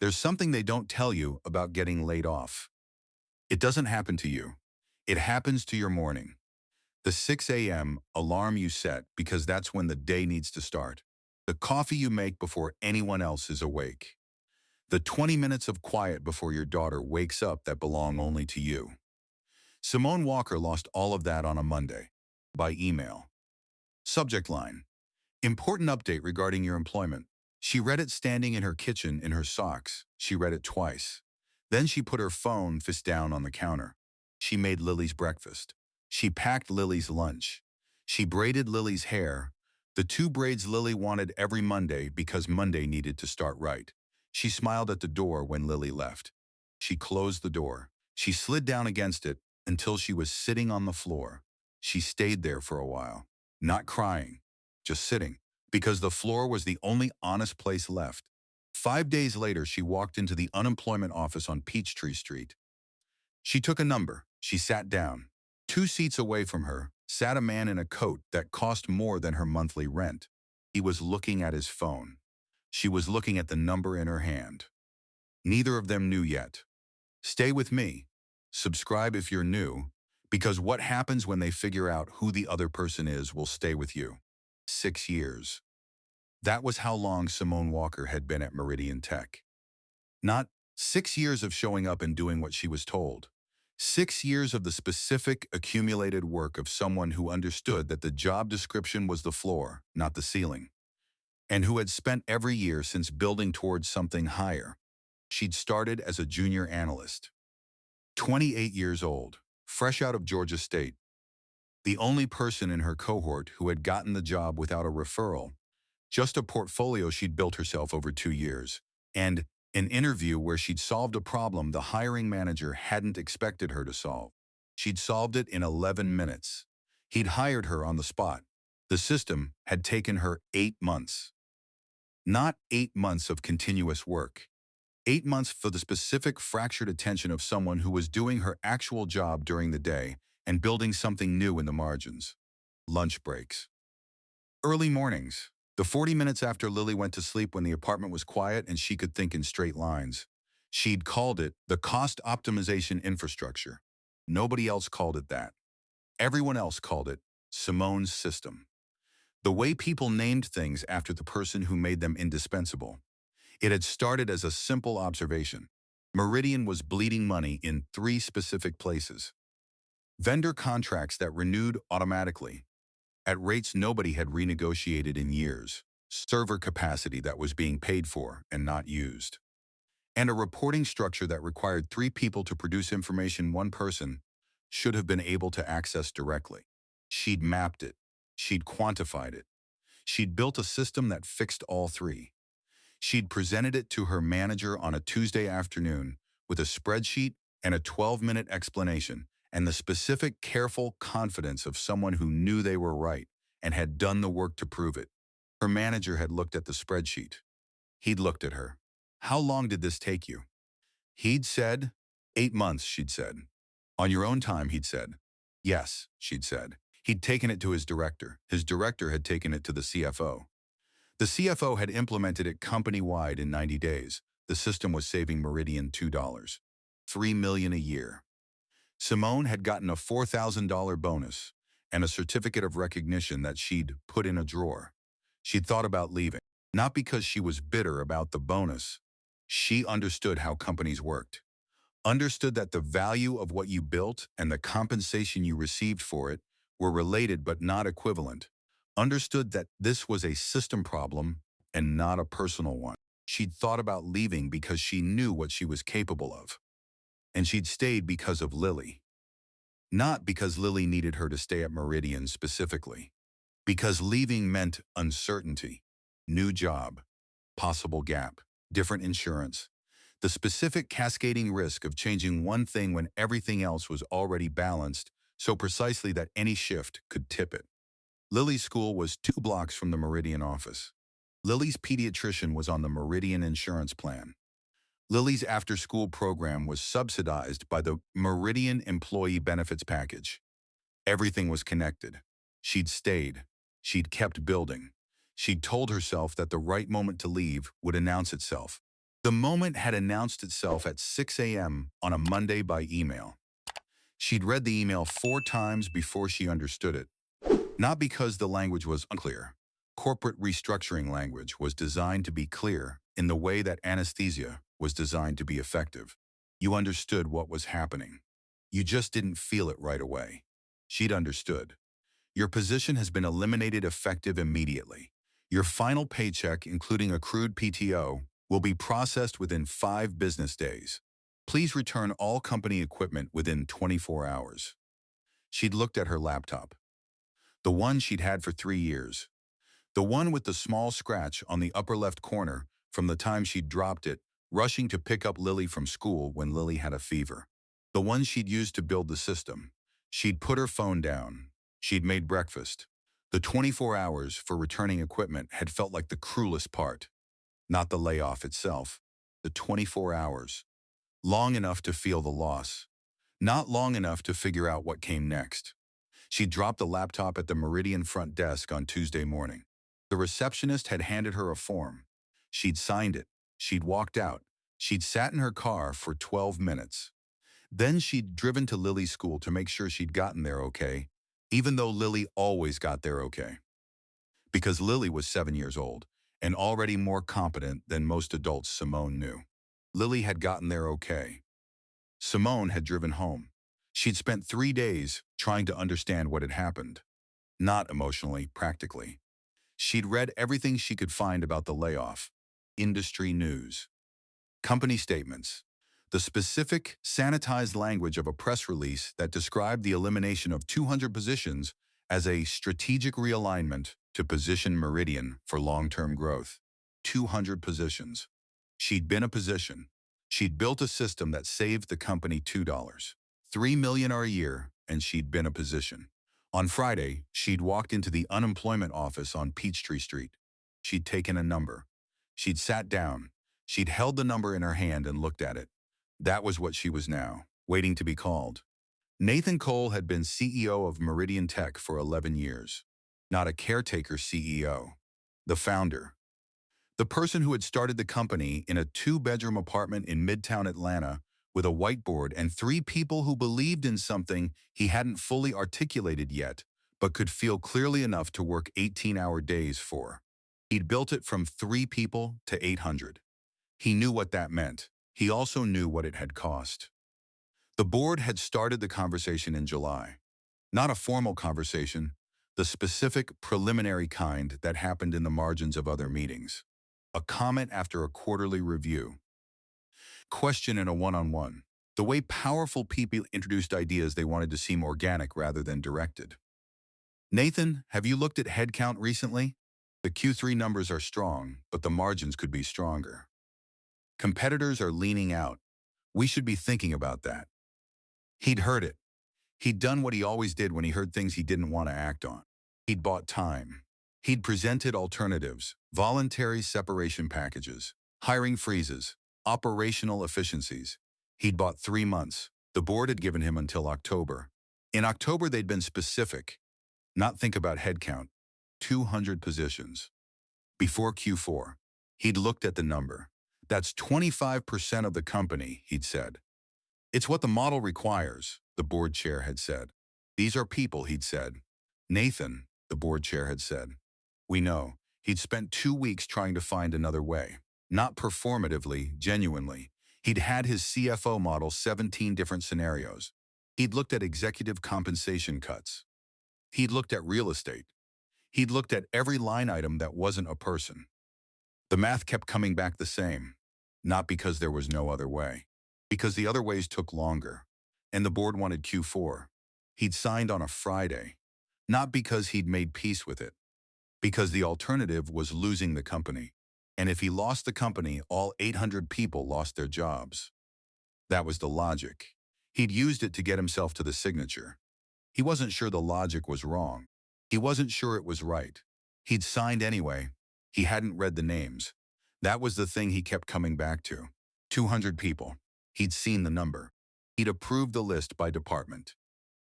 There's something they don't tell you about getting laid off. It doesn't happen to you. It happens to your morning. The 6 a.m. alarm you set because that's when the day needs to start. The coffee you make before anyone else is awake. The 20 minutes of quiet before your daughter wakes up that belong only to you. Simone Walker lost all of that on a Monday. By email. Subject line: important update regarding your employment. She read it standing in her kitchen in her socks. She read it twice. Then she put her phone fist down on the counter. She made Lily's breakfast. She packed Lily's lunch. She braided Lily's hair, the two braids Lily wanted every Monday because Monday needed to start right. She smiled at the door when Lily left. She closed the door. She slid down against it until she was sitting on the floor. She stayed there for a while, not crying, just sitting, because the floor was the only honest place left. 5 days later, she walked into the unemployment office on Peachtree Street. She took a number. She sat down. 2 seats away from her sat a man in a coat that cost more than her monthly rent. He was looking at his phone. She was looking at the number in her hand. Neither of them knew yet. Stay with me. Subscribe if you're new, because what happens when they figure out who the other person is will stay with you. 6 years. That was how long Simone Walker had been at Meridian Tech. Not 6 years of showing up and doing what she was told. 6 years of the specific, accumulated work of someone who understood that the job description was the floor, not the ceiling, and who had spent every year since building towards something higher. She'd started as a junior analyst. 28 years old, fresh out of Georgia State. The only person in her cohort who had gotten the job without a referral, just a portfolio she'd built herself over 2 years, and an interview where she'd solved a problem the hiring manager hadn't expected her to solve. She'd solved it in 11 minutes. He'd hired her on the spot. The system had taken her 8 months. Not 8 months of continuous work. 8 months for the specific fractured attention of someone who was doing her actual job during the day and building something new in the margins. Lunch breaks. Early mornings. The 40 minutes after Lily went to sleep when the apartment was quiet and she could think in straight lines. She'd called it the cost optimization infrastructure. Nobody else called it that. Everyone else called it Simone's system. The way people named things after the person who made them indispensable. It had started as a simple observation. Meridian was bleeding money in 3 specific places. Vendor contracts that renewed automatically, at rates nobody had renegotiated in years. Server capacity that was being paid for and not used. And a reporting structure that required 3 people to produce information one person should have been able to access directly. She'd mapped it. She'd quantified it. She'd built a system that fixed all 3. She'd presented it to her manager on a Tuesday afternoon with a spreadsheet and a 12-minute explanation and the specific, careful confidence of someone who knew they were right and had done the work to prove it. Her manager had looked at the spreadsheet. He'd looked at her. How long did this take you? He'd said, 8 months, she'd said. On your own time, he'd said. Yes, she'd said. He'd taken it to his director. His director had taken it to the CFO. The CFO had implemented it company-wide in 90 days. The system was saving Meridian $2. $3 million a year. Simone had gotten a $4,000 bonus and a certificate of recognition that she'd put in a drawer. She'd thought about leaving, not because she was bitter about the bonus. She understood how companies worked, understood that the value of what you built and the compensation you received for it were related but not equivalent, understood that this was a system problem and not a personal one. She'd thought about leaving because she knew what she was capable of. And she'd stayed because of Lily. Not because Lily needed her to stay at Meridian specifically. Because leaving meant uncertainty, new job, possible gap, different insurance, the specific cascading risk of changing one thing when everything else was already balanced so precisely that any shift could tip it. Lily's school was 2 blocks from the Meridian office. Lily's pediatrician was on the Meridian insurance plan. Lily's after-school program was subsidized by the Meridian Employee Benefits Package. Everything was connected. She'd stayed. She'd kept building. She'd told herself that the right moment to leave would announce itself. The moment had announced itself at 6 a.m. on a Monday by email. She'd read the email 4 times before she understood it. Not because the language was unclear. Corporate restructuring language was designed to be clear in the way that anesthesia was designed to be effective. You understood what was happening. You just didn't feel it right away. She'd understood. Your position has been eliminated effective immediately. Your final paycheck, including accrued PTO, will be processed within 5 business days. Please return all company equipment within 24 hours. She'd looked at her laptop. The one she'd had for 3 years. The one with the small scratch on the upper left corner from the time she'd dropped it, rushing to pick up Lily from school when Lily had a fever. The one she'd used to build the system. She'd put her phone down. She'd made breakfast. The 24 hours for returning equipment had felt like the cruelest part. Not the layoff itself. The 24 hours. Long enough to feel the loss. Not long enough to figure out what came next. She dropped the laptop at the Meridian front desk on Tuesday morning. The receptionist had handed her a form. She'd signed it. She'd walked out. She'd sat in her car for 12 minutes. Then she'd driven to Lily's school to make sure she'd gotten there okay, even though Lily always got there okay. Because Lily was 7 years old and already more competent than most adults Simone knew. Lily had gotten there okay. Simone had driven home. She'd spent 3 days trying to understand what had happened. Not emotionally, practically. She'd read everything she could find about the layoff. Industry news. Company statements. The specific, sanitized language of a press release that described the elimination of 200 positions as a strategic realignment to position Meridian for long-term growth. 200 positions. She'd been a position. She'd built a system that saved the company $2. $3 million a year, and she'd been a position. On Friday, she'd walked into the unemployment office on Peachtree Street. She'd taken a number. She'd sat down. She'd held the number in her hand and looked at it. That was what she was now, waiting to be called. Nathan Cole had been CEO of Meridian Tech for 11 years. Not a caretaker CEO. The founder. The person who had started the company in a 2-bedroom apartment in Midtown Atlanta with a whiteboard and 3 people who believed in something he hadn't fully articulated yet, but could feel clearly enough to work 18-hour days for. He'd built it from 3 people to 800. He knew what that meant. He also knew what it had cost. The board had started the conversation in July. Not a formal conversation, the specific preliminary kind that happened in the margins of other meetings. A comment after a quarterly review. Question in a one-on-one. The way powerful people introduced ideas they wanted to seem organic rather than directed. Nathan, have you looked at headcount recently? The Q3 numbers are strong, but the margins could be stronger. Competitors are leaning out. We should be thinking about that. He'd heard it. He'd done what he always did when he heard things he didn't want to act on. He'd bought time. He'd presented alternatives, voluntary separation packages, hiring freezes, operational efficiencies. He'd bought 3 months. The board had given him until October. In October, they'd been specific. Not think about headcount. 200 positions. Before Q4, he'd looked at the number. That's 25% of the company, he'd said. It's what the model requires, the board chair had said. These are people, he'd said. Nathan, the board chair had said. We know. He'd spent 2 weeks trying to find another way. Not performatively, genuinely. He'd had his CFO model 17 different scenarios. He'd looked at executive compensation cuts. He'd looked at real estate. He'd looked at every line item that wasn't a person. The math kept coming back the same. Not because there was no other way. Because the other ways took longer. And the board wanted Q4. He'd signed on a Friday. Not because he'd made peace with it. Because the alternative was losing the company. And if he lost the company, all 800 people lost their jobs. That was the logic. He'd used it to get himself to the signature. He wasn't sure the logic was wrong. He wasn't sure it was right. He'd signed anyway. He hadn't read the names. That was the thing he kept coming back to. 200 people. He'd seen the number. He'd approved the list by department.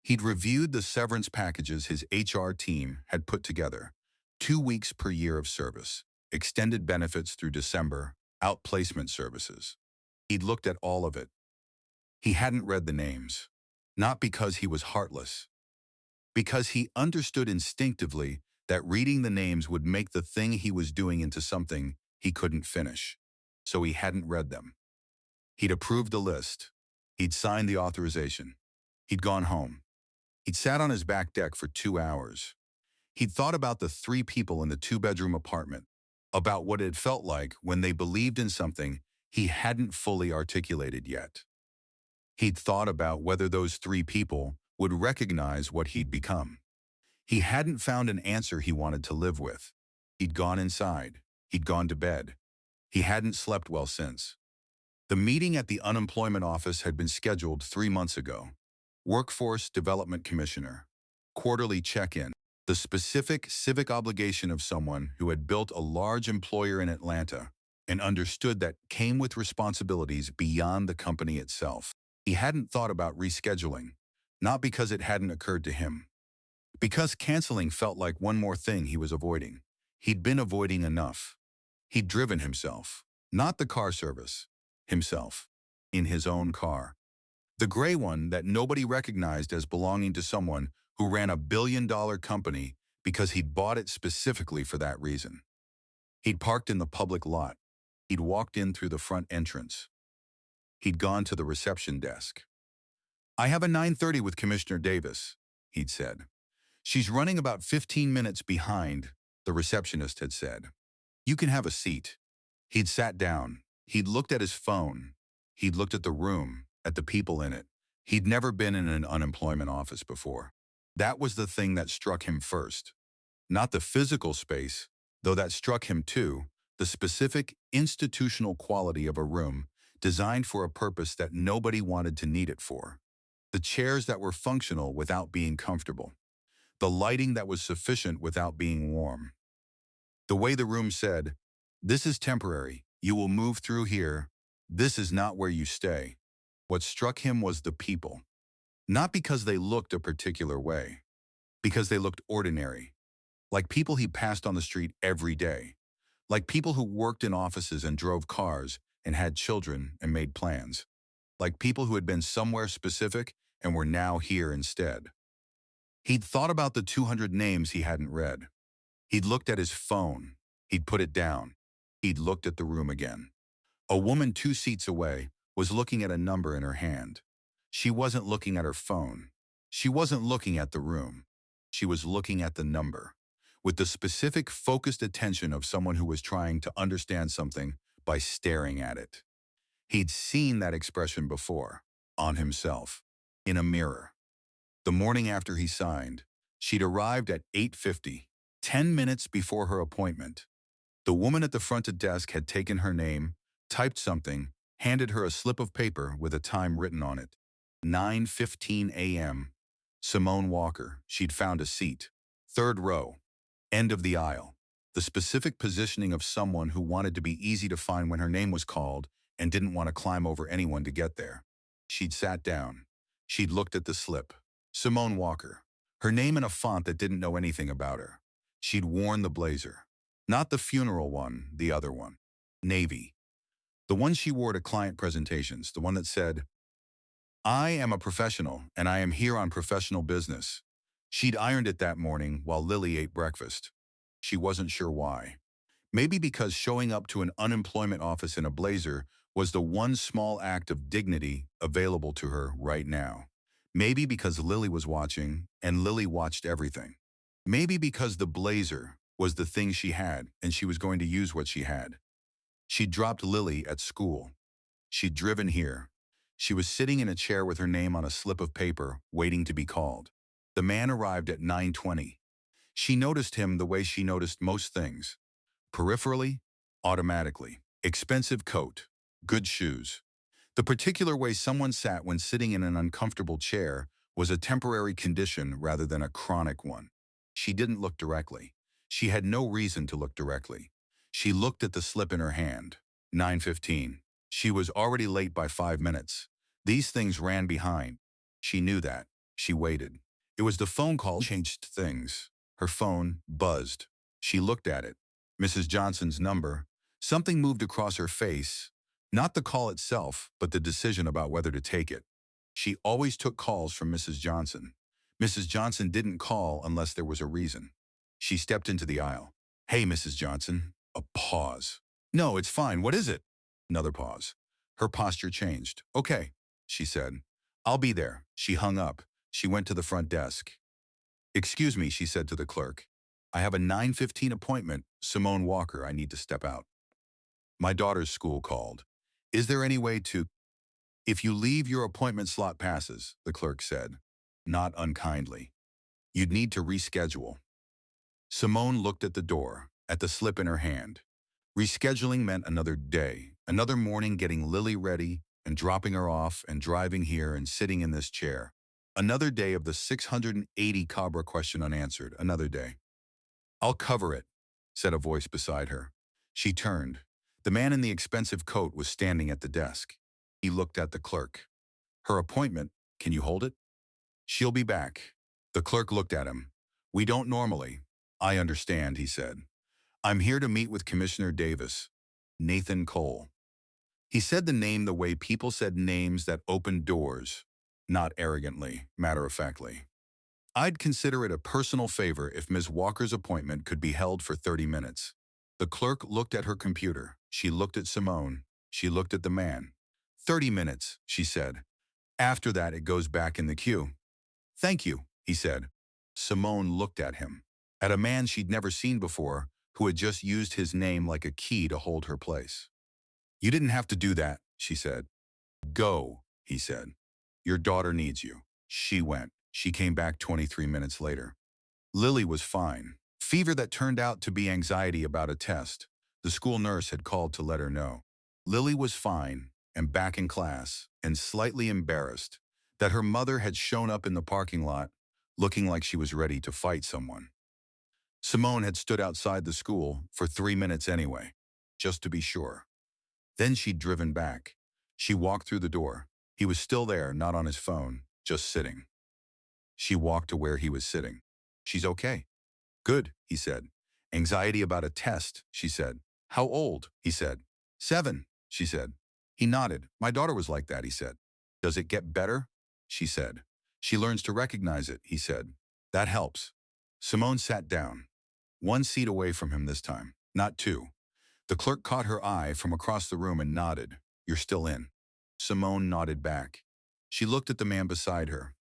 He'd reviewed the severance packages his HR team had put together. 2 weeks per year of service. Extended benefits through December. outplacement services. He'd looked at all of it. He hadn't read the names. Not because he was heartless, because he understood instinctively that reading the names would make the thing he was doing into something he couldn't finish. So he hadn't read them. He'd approved the list. He'd signed the authorization. He'd gone home. He'd sat on his back deck for 2 hours. He'd thought about the three people in the two-bedroom apartment, about what it felt like when they believed in something he hadn't fully articulated yet. He'd thought about whether those three people would recognize what he'd become. He hadn't found an answer he wanted to live with. He'd gone inside. He'd gone to bed. He hadn't slept well since. The meeting at the unemployment office had been scheduled 3 months ago. Workforce Development Commissioner. Quarterly check-in. The specific civic obligation of someone who had built a large employer in Atlanta and understood that came with responsibilities beyond the company itself. He hadn't thought about rescheduling, not because it hadn't occurred to him. Because canceling felt like one more thing he was avoiding. He'd been avoiding enough. He'd driven himself, not the car service, himself, in his own car. The gray one that nobody recognized as belonging to someone who ran a billion-dollar company because he'd bought it specifically for that reason. He'd parked in the public lot. He'd walked in through the front entrance. He'd gone to the reception desk. "I have a 9:30 with Commissioner Davis," he'd said. "She's running about 15 minutes behind," the receptionist had said. "You can have a seat." He'd sat down. He'd looked at his phone. He'd looked at the room, at the people in it. He'd never been in an unemployment office before. That was the thing that struck him first. Not the physical space, though that struck him too, the specific institutional quality of a room designed for a purpose that nobody wanted to need it for. The chairs that were functional without being comfortable. The lighting that was sufficient without being warm. The way the room said, "This is temporary. You will move through here. This is not where you stay." What struck him was the people. Not because they looked a particular way. Because they looked ordinary. Like people he passed on the street every day. Like people who worked in offices and drove cars and had children and made plans. Like people who had been somewhere specific and were now here instead. He'd thought about the 200 names he hadn't read. He'd looked at his phone. He'd put it down. He'd looked at the room again. A woman 2 seats away was looking at a number in her hand. She wasn't looking at her phone. She wasn't looking at the room. She was looking at the number, with the specific focused attention of someone who was trying to understand something by staring at it. He'd seen that expression before, on himself, in a mirror. The morning after he signed, she'd arrived at 8:50, 10 minutes before her appointment. The woman at the front desk had taken her name, typed something, handed her a slip of paper with a time written on it. 9:15 a.m. Simone Walker. She'd found a seat. Third row. End of the aisle. The specific positioning of someone who wanted to be easy to find when her name was called and didn't want to climb over anyone to get there. She'd sat down. She'd looked at the slip. Simone Walker. Her name in a font that didn't know anything about her. She'd worn the blazer. Not the funeral one, the other one. Navy. The one she wore to client presentations, the one that said, "I am a professional, and I am here on professional business." She'd ironed it that morning while Lily ate breakfast. She wasn't sure why. Maybe because showing up to an unemployment office in a blazer was the one small act of dignity available to her right now. Maybe because Lily was watching, and Lily watched everything. Maybe because the blazer was the thing she had, and she was going to use what she had. She'd dropped Lily at school. She'd driven here. She was sitting in a chair with her name on a slip of paper, waiting to be called. The man arrived at 9:20. She noticed him the way she noticed most things. Peripherally, automatically. Expensive coat, good shoes. The particular way someone sat when sitting in an uncomfortable chair was a temporary condition rather than a chronic one. She didn't look directly. She had no reason to look directly. She looked at the slip in her hand. 9:15. She was already late by 5 minutes. These things ran behind. She knew that. She waited. It was the phone call that changed things. Her phone buzzed. She looked at it. Mrs. Johnson's number. Something moved across her face, not the call itself, but the decision about whether to take it. She always took calls from Mrs. Johnson. Mrs. Johnson didn't call unless there was a reason. She stepped into the aisle. "Hey, Mrs. Johnson." A pause. "No, it's fine. What is it?" Another pause. Her posture changed. "Okay," she said. "I'll be there." She hung up. She went to the front desk. "Excuse me," she said to the clerk. "I have a 9:15 appointment. Simone Walker, I need to step out." "My daughter's school called. Is there any way to—" "If you leave, your appointment slot passes," the clerk said, not unkindly. "You'd need to reschedule." Simone looked at the door, at the slip in her hand. Rescheduling meant another day, another morning getting Lily ready and dropping her off and driving here and sitting in this chair. Another day of the 680 Cabra question unanswered, another day. "I'll cover it," said a voice beside her. She turned. The man in the expensive coat was standing at the desk. He looked at the clerk. "Her appointment, can you hold it?" "She'll be back." The clerk looked at him. "We don't normally." "I understand," he said. "I'm here to meet with Commissioner Davis." Nathan Cole. He said the name the way people said names that opened doors, not arrogantly, matter-of-factly. "I'd consider it a personal favor if Ms. Walker's appointment could be held for 30 minutes. The clerk looked at her computer. She looked at Simone. She looked at the man. "30 minutes," she said. "After that, it goes back in the queue." "Thank you," he said. Simone looked at him, at a man she'd never seen before, who had just used his name like a key to hold her place. "You didn't have to do that," she said. "Go," he said. "Your daughter needs you." She went. She came back 23 minutes later. Lily was fine. Fever that turned out to be anxiety about a test. The school nurse had called to let her know. Lily was fine and back in class and slightly embarrassed that her mother had shown up in the parking lot looking like she was ready to fight someone. Simone had stood outside the school for 3 minutes anyway, just to be sure. Then she'd driven back. She walked through the door. He was still there, not on his phone, just sitting. She walked to where he was sitting. "She's okay." "Good," he said. "Anxiety about a test," she said. "How old?" he said. "7," she said. He nodded. "My daughter was like that," he said. "Does it get better?" she said. "She learns to recognize it," he said. "That helps." Simone sat down. One seat away from him this time, not two. The clerk caught her eye from across the room and nodded. "You're still in." Simone nodded back. She looked at the man beside her.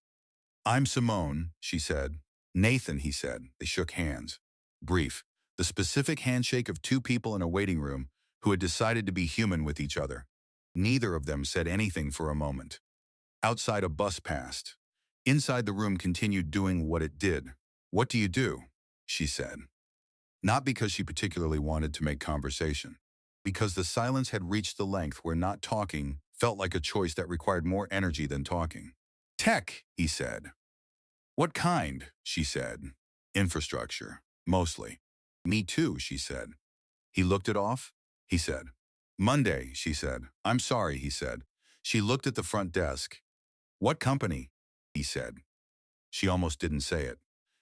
"I'm Simone," she said. "Nathan," he said. They shook hands. Brief. The specific handshake of two people in a waiting room who had decided to be human with each other. Neither of them said anything for a moment. Outside, a bus passed. Inside, the room continued doing what it did. "What do you do?" she said. Not because she particularly wanted to make conversation. Because the silence had reached the length where not talking felt like a choice that required more energy than talking. "Tech," he said. "What kind?" she said. "Infrastructure, mostly." "Me too," she said. He looked it off. He said. "Monday," she said. "I'm sorry," he said. She looked at the front desk. "What company?" he said. She almost didn't say it.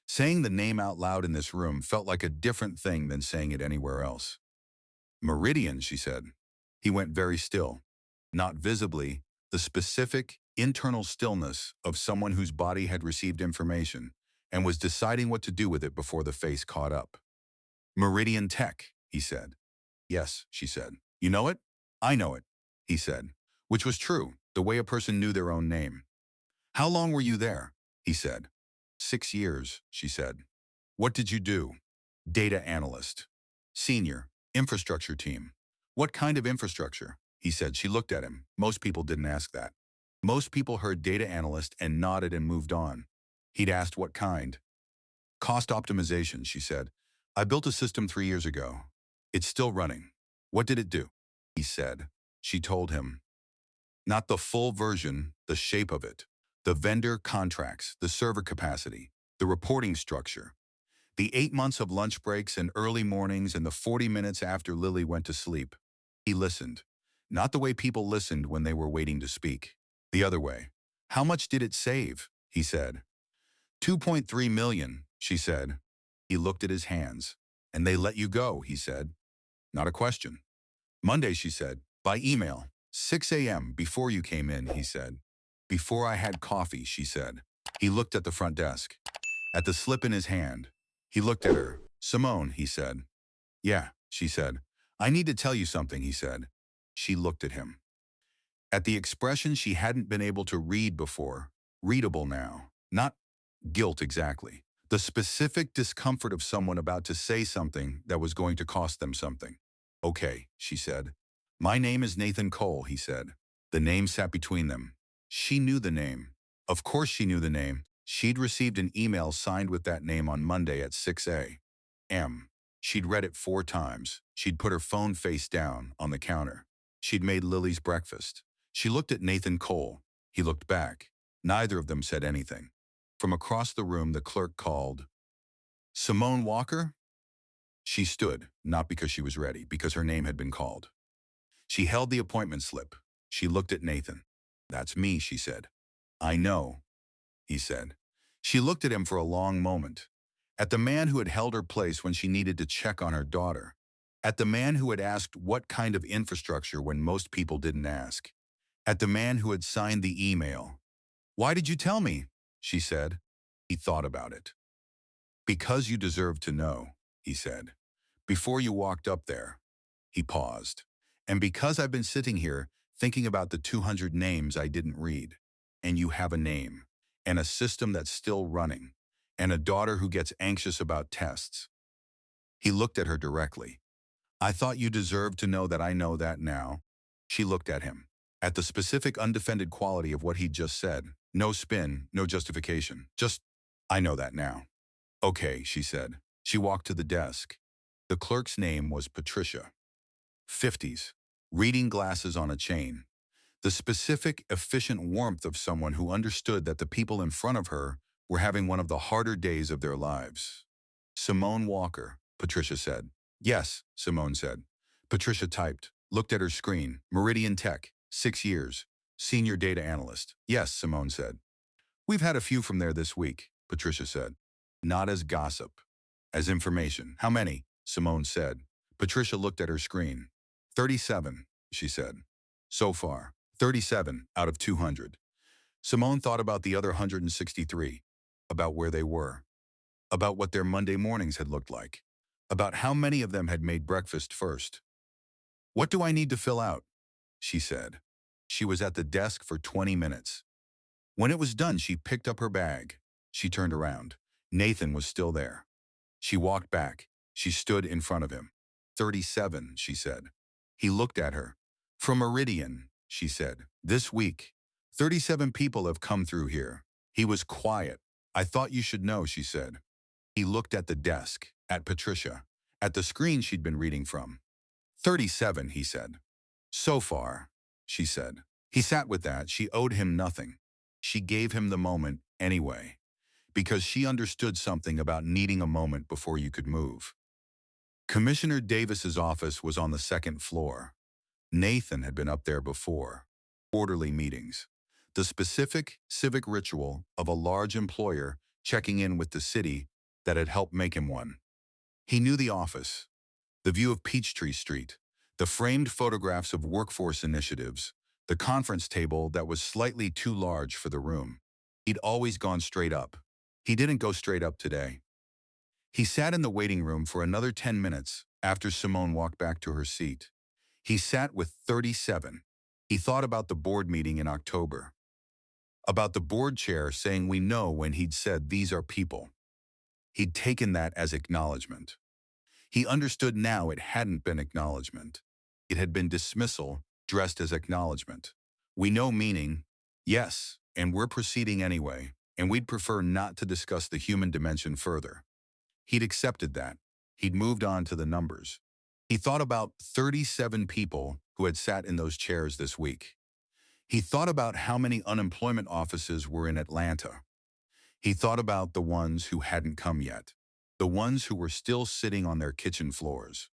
Saying the name out loud in this room felt like a different thing than saying it anywhere else. "Meridian," she said. He went very still. Not visibly, the specific, internal stillness of someone whose body had received information and was deciding what to do with it before the face caught up. "Meridian Tech," he said. "Yes," she said. "You know it?" "I know it," he said, which was true, the way a person knew their own name. "How long were you there?" he said. 6 years, she said. "What did you do?" "Data analyst." "Senior, infrastructure team." "What kind of infrastructure?" he said. She looked at him. Most people didn't ask that. Most people heard data analyst and nodded and moved on. He'd asked what kind. "Cost optimization," she said. "I built a system 3 years ago. It's still running." "What did it do?" he said. She told him. Not the full version, the shape of it. The vendor contracts, the server capacity, the reporting structure. The 8 months of lunch breaks and early mornings and the 40 minutes after Lily went to sleep. He listened. Not the way people listened when they were waiting to speak. The other way. "How much did it save?" he said. 2.3 million, she said. He looked at his hands. "And they let you go," he said. "Not a question." Monday, she said, by email. 6 a.m. before you came in, he said. Before I had coffee, she said. He looked at the front desk, at the slip in his hand. He looked at her. Simone, he said. Yeah, she said. I need to tell you something, he said. She looked at him. At the expression she hadn't been able to read before, readable now, not guilt exactly. The specific discomfort of someone about to say something that was going to cost them something. Okay, she said. My name is Nathan Cole, he said. The name sat between them. She knew the name. Of course she knew the name. She'd received an email signed with that name on Monday at 6 a.m. She'd read it 4 times. She'd put her phone face down on the counter. She'd made Lily's breakfast. She looked at Nathan Cole. He looked back. Neither of them said anything. From across the room, the clerk called, Simone Walker? She stood, not because she was ready, because her name had been called. She held the appointment slip. She looked at Nathan. That's me, she said. I know, he said. She looked at him for a long moment. At the man who had held her place when she needed to check on her daughter. At the man who had asked what kind of infrastructure when most people didn't ask. At the man who had signed the email. Why did you tell me? She said. He thought about it. Because you deserve to know, he said. Before you walked up there, he paused. And because I've been sitting here thinking about the 200 names I didn't read, and you have a name, and a system that's still running, and a daughter who gets anxious about tests. He looked at her directly. I thought you deserved to know that I know that now. She looked at him. At the specific undefended quality of what he'd just said. No spin, no justification. Just, I know that now. Okay, she said. She walked to the desk. The clerk's name was Patricia. 50s. Reading glasses on a chain. The specific, efficient warmth of someone who understood that the people in front of her were having one of the harder days of their lives. Simone Walker, Patricia said. Yes, Simone said. Patricia typed, looked at her screen. Meridian Tech, 6 years. Senior data analyst. Yes, Simone said. We've had a few from there this week, Patricia said. Not as gossip, as information. How many? Simone said. Patricia looked at her screen. 37, she said. So far, 37 out of 200. Simone thought about the other 163, about where they were, about what their Monday mornings had looked like, about how many of them had made breakfast first. What do I need to fill out? She said. She was at the desk for 20 minutes. When it was done, she picked up her bag. She turned around. Nathan was still there. She walked back. She stood in front of him. 37, she said. He looked at her. From Meridian, she said. This week, 37 people have come through here. He was quiet. I thought you should know, she said. He looked at the desk, at Patricia, at the screen she'd been reading from. 37, he said. So far, she said. He sat with that. She owed him nothing. She gave him the moment anyway, because she understood something about needing a moment before you could move. Commissioner Davis's office was on the 2nd floor. Nathan had been up there before. Quarterly meetings. The specific civic ritual of a large employer checking in with the city that had helped make him one. He knew the office, the view of Peachtree Street, the framed photographs of workforce initiatives, the conference table that was slightly too large for the room. He'd always gone straight up. He didn't go straight up today. He sat in the waiting room for another 10 minutes after Simone walked back to her seat. He sat with 37. He thought about the board meeting in October, about the board chair saying we know when he'd said these are people. He'd taken that as acknowledgement. He understood now it hadn't been acknowledgement. It had been dismissal dressed as acknowledgement. We know meaning, yes, and we're proceeding anyway, and we'd prefer not to discuss the human dimension further. He'd accepted that. He'd moved on to the numbers. He thought about 37 people who had sat in those chairs this week. He thought about how many unemployment offices were in Atlanta. He thought about the ones who hadn't come yet, the ones who were still sitting on their kitchen floors.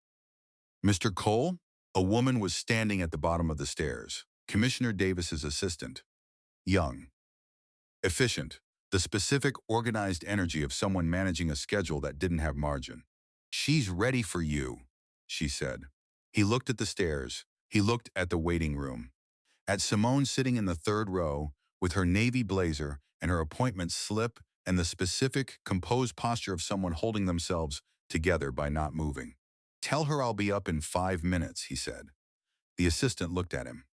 Mr. Cole? A woman was standing at the bottom of the stairs, Commissioner Davis's assistant. Young. Efficient. The specific organized energy of someone managing a schedule that didn't have margin. She's ready for you, she said. He looked at the stairs. He looked at the waiting room. At Simone sitting in the third row with her navy blazer and her appointment slip and the specific, composed posture of someone holding themselves together by not moving. "Tell her I'll be up in 5 minutes," he said. The assistant looked at him.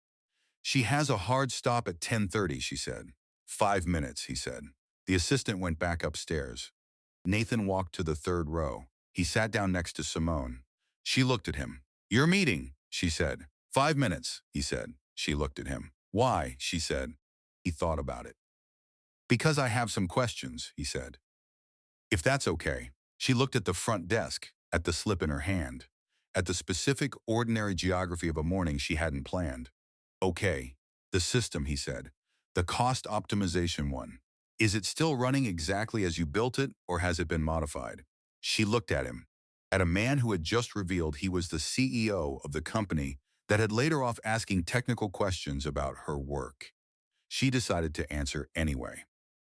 "She has a hard stop at 10:30, she said. 5 minutes, he said. The assistant went back upstairs. Nathan walked to the third row. He sat down next to Simone. She looked at him. "Your meeting," she said. 5 minutes, he said. She looked at him. "Why?" she said. He thought about it. "Because I have some questions," he said. "If that's okay." She looked at the front desk, at the slip in her hand, at the specific, ordinary geography of a morning she hadn't planned. "Okay. The system," he said. "The cost optimization one. Is it still running exactly as you built it, or has it been modified?" She looked at him, at a man who had just revealed he was the CEO of the company that had laid her off asking technical questions about her work. She decided to answer anyway.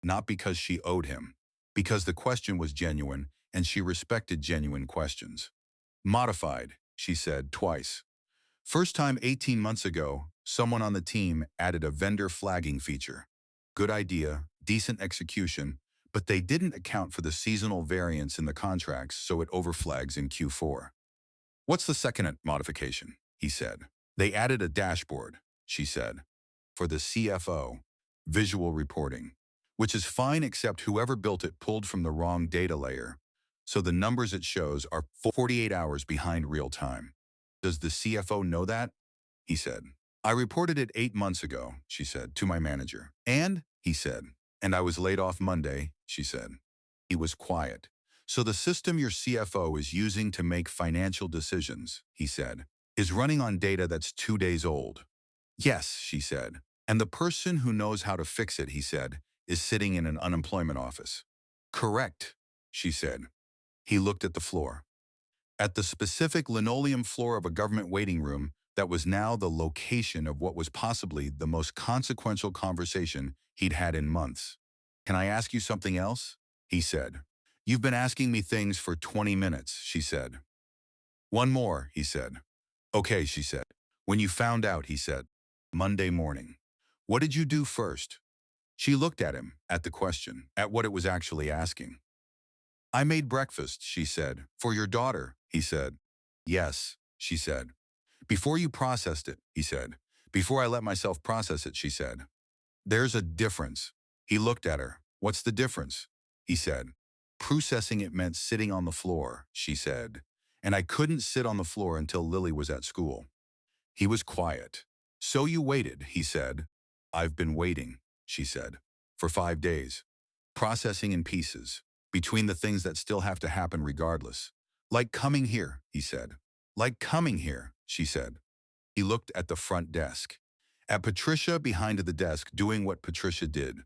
Not because she owed him, because the question was genuine and she respected genuine questions. "Modified," she said twice. "First time 18 months ago, someone on the team added a vendor flagging feature. Good idea, decent execution, but they didn't account for the seasonal variance in the contracts, so it overflags in Q4. "What's the second modification?" he said. "They added a dashboard," she said, "for the CFO, visual reporting, which is fine except whoever built it pulled from the wrong data layer, so the numbers it shows are 48 hours behind real time. Does the CFO know that?" He said. "I reported it 8 months ago," she said, "to my manager." "And?" he said. "And I was laid off Monday," she said. He was quiet. "So the system your CFO is using to make financial decisions," he said, "is running on data that's 2 days old." "Yes," she said. "And the person who knows how to fix it," he said, "is sitting in an unemployment office." "Correct," she said. He looked at the floor. At the specific linoleum floor of a government waiting room that was now the location of what was possibly the most consequential conversation he'd had in months. "Can I ask you something else?" he said. "You've been asking me things for 20 minutes, she said. "One more," he said. "Okay," she said. "When you found out," he said. "Monday morning. What did you do first?" She looked at him, at the question, at what it was actually asking. "I made breakfast," she said. "For your daughter," he said. "Yes," she said. "Before you processed it," he said. "Before I let myself process it," she said. "There's a difference." He looked at her. "What's the difference?" he said. "Processing it meant sitting on the floor," she said. "And I couldn't sit on the floor until Lily was at school." He was quiet. "So you waited," he said. "I've been waiting," she said, "for 5 days. Processing in pieces, between the things that still have to happen regardless. Like coming here," he said. "Like coming here," she said. He looked at the front desk. At Patricia behind the desk doing what Patricia did.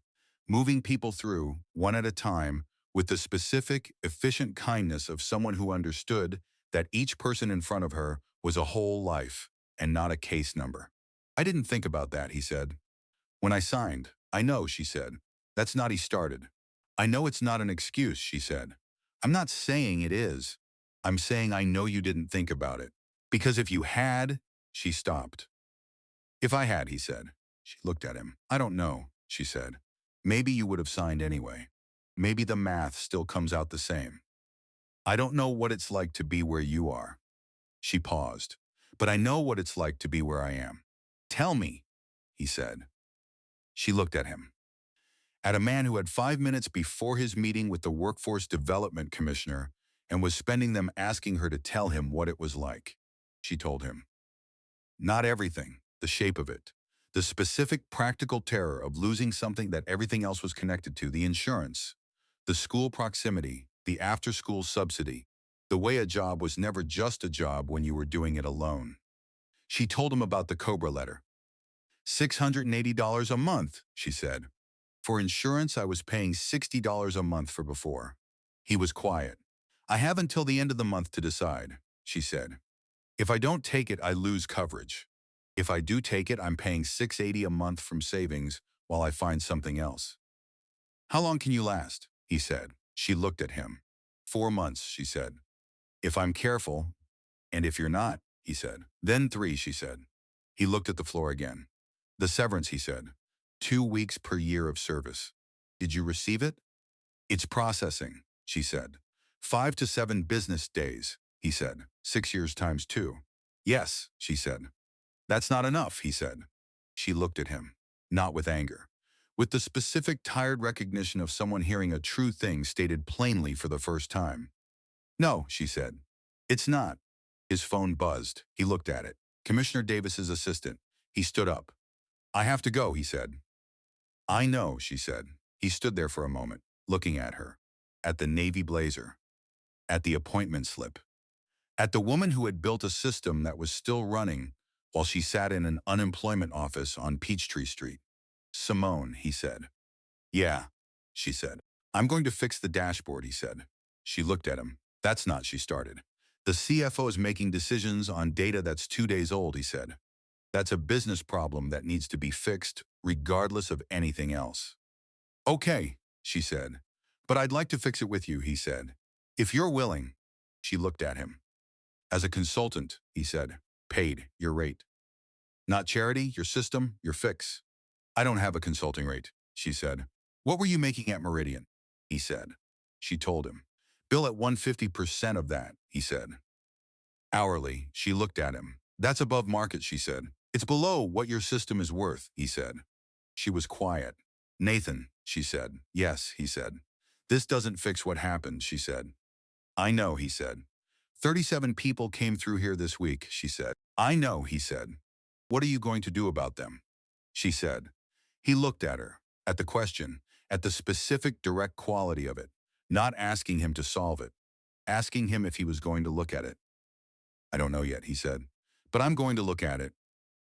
Moving people through, one at a time, with the specific, efficient kindness of someone who understood that each person in front of her was a whole life and not a case number. "I didn't think about that," he said. "When I signed." "I know," she said. "That's not he started." "I know it's not an excuse," she said. "I'm not saying it is. I'm saying I know you didn't think about it. Because if you had," she stopped. "If I had," he said. She looked at him. "I don't know," she said. "Maybe you would have signed anyway. Maybe the math still comes out the same. I don't know what it's like to be where you are." She paused. "But I know what it's like to be where I am." "Tell me," he said. She looked at him. At a man who had 5 minutes before his meeting with the Workforce Development Commissioner and was spending them asking her to tell him what it was like. She told him. Not everything, the shape of it. The specific practical terror of losing something that everything else was connected to, the insurance, the school proximity, the after-school subsidy, the way a job was never just a job when you were doing it alone. She told him about the Cobra letter. $680 a month, she said. For insurance, I was paying $60 a month for before. He was quiet. "I have until the end of the month to decide," she said. "If I don't take it, I lose coverage. If I do take it, I'm paying $680 a month from savings while I find something else." "How long can you last?" he said. She looked at him. 4 months, she said. "If I'm careful, and if you're not." he said. Then 3, she said. He looked at the floor again. The severance, he said. 2 weeks per year of service. Did you receive it? It's processing, she said. 5 to 7 business days, he said. 6 years times 2. Yes, she said. That's not enough, he said. She looked at him, not with anger, with the specific tired recognition of someone hearing a true thing stated plainly for the first time. No, she said. It's not. His phone buzzed. He looked at it. Commissioner Davis's assistant. He stood up. I have to go, he said. I know, she said. He stood there for a moment, looking at her, at the navy blazer, at the appointment slip, at the woman who had built a system that was still running while she sat in an unemployment office on Peachtree Street. Simone, he said. Yeah, she said. I'm going to fix the dashboard, he said. She looked at him. That's not, she started. The CFO is making decisions on data that's 2 days old, he said. That's a business problem that needs to be fixed, regardless of anything else. Okay, she said. But I'd like to fix it with you, he said. If you're willing. She looked at him. As a consultant, he said. Paid, your rate. Not charity, your system, your fix. I don't have a consulting rate, she said. What were you making at Meridian? He said. She told him. Bill at 150% of that, he said. Hourly, she looked at him. That's above market, she said. It's below what your system is worth, he said. She was quiet. Nathan, she said. Yes, he said. This doesn't fix what happened, she said. I know, he said. 37 people came through here this week, she said. I know, he said. What are you going to do about them? She said. He looked at her, at the question, at the specific direct quality of it, not asking him to solve it, asking him if he was going to look at it. I don't know yet, he said. But I'm going to look at it.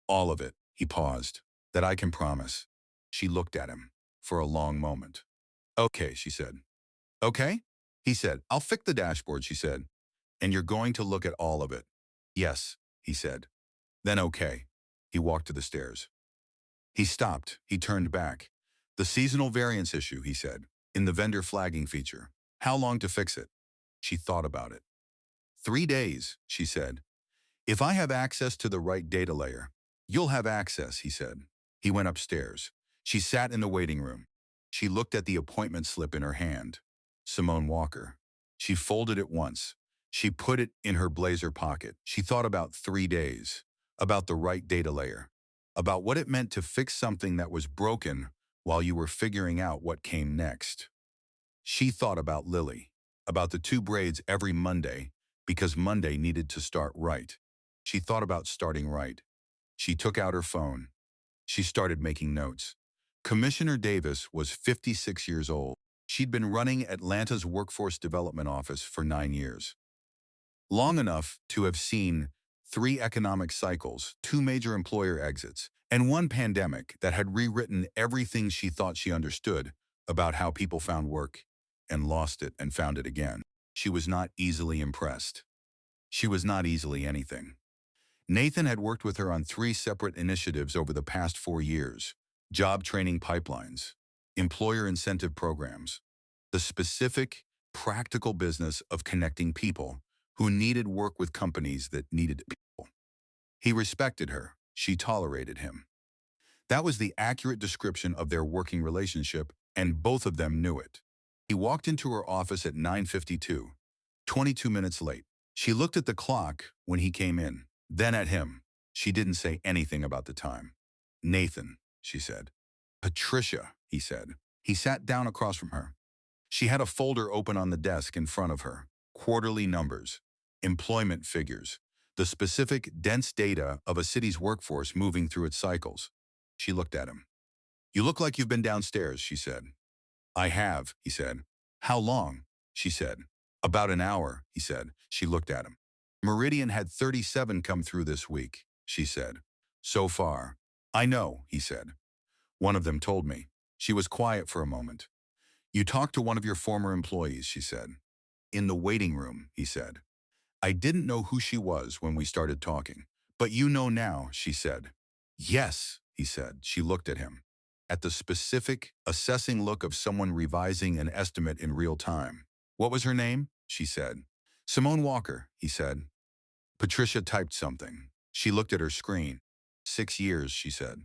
All of it, he paused. That I can promise. She looked at him for a long moment. Okay, she said. Okay? He said, I'll fix the dashboard, she said. And you're going to look at all of it. Yes, he said. Then okay. He walked to the stairs. He stopped. He turned back. The seasonal variance issue, he said, in the vendor flagging feature. How long to fix it? She thought about it. 3 days, she said. If I have access to the right data layer, you'll have access, he said. He went upstairs. She sat in the waiting room. She looked at the appointment slip in her hand. Simone Walker. She folded it once. She put it in her blazer pocket. She thought about 3 days, about the right data layer, about what it meant to fix something that was broken while you were figuring out what came next. She thought about Lily, about the 2 braids every Monday, because Monday needed to start right. She thought about starting right. She took out her phone. She started making notes. Commissioner Davis was 56 years old. She'd been running Atlanta's Workforce Development Office for 9 years. Long enough to have seen 3 economic cycles, 2 major employer exits, and 1 pandemic that had rewritten everything she thought she understood about how people found work and lost it and found it again. She was not easily impressed. She was not easily anything. Nathan had worked with her on 3 separate initiatives over the past 4 years. Job training pipelines, employer incentive programs, the specific, practical business of connecting people who needed work with companies that needed people. He respected her. She tolerated him. That was the accurate description of their working relationship, and both of them knew it. He walked into her office at 9:52, 22 minutes late. She looked at the clock when he came in, then at him. She didn't say anything about the time. Nathan, she said. Patricia, he said. He sat down across from her. She had a folder open on the desk in front of her. Quarterly numbers, employment figures, the specific, dense data of a city's workforce moving through its cycles. She looked at him. You look like you've been downstairs, she said. I have, he said. How long? She said. About an hour, he said. She looked at him. Meridian had 37 come through this week, she said. So far. I know, he said. One of them told me. She was quiet for a moment. You talked to one of your former employees, she said. In the waiting room, he said. I didn't know who she was when we started talking. But you know now, she said. Yes, he said. She looked at him. At the specific, assessing look of someone revising an estimate in real time. What was her name? She said. Simone Walker, he said. Patricia typed something. She looked at her screen. 6 years, she said.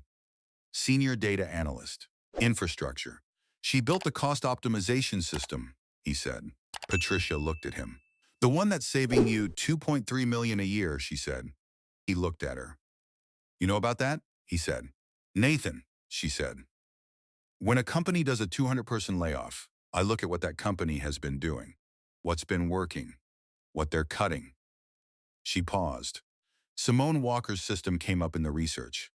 Senior data analyst. Infrastructure. She built the cost optimization system, he said. Patricia looked at him. The one that's saving you 2.3 million a year, she said. He looked at her. You know about that? He said. Nathan, she said. When a company does a 200-person layoff, I look at what that company has been doing, what's been working, what they're cutting. She paused. Simone Walker's system came up in the research.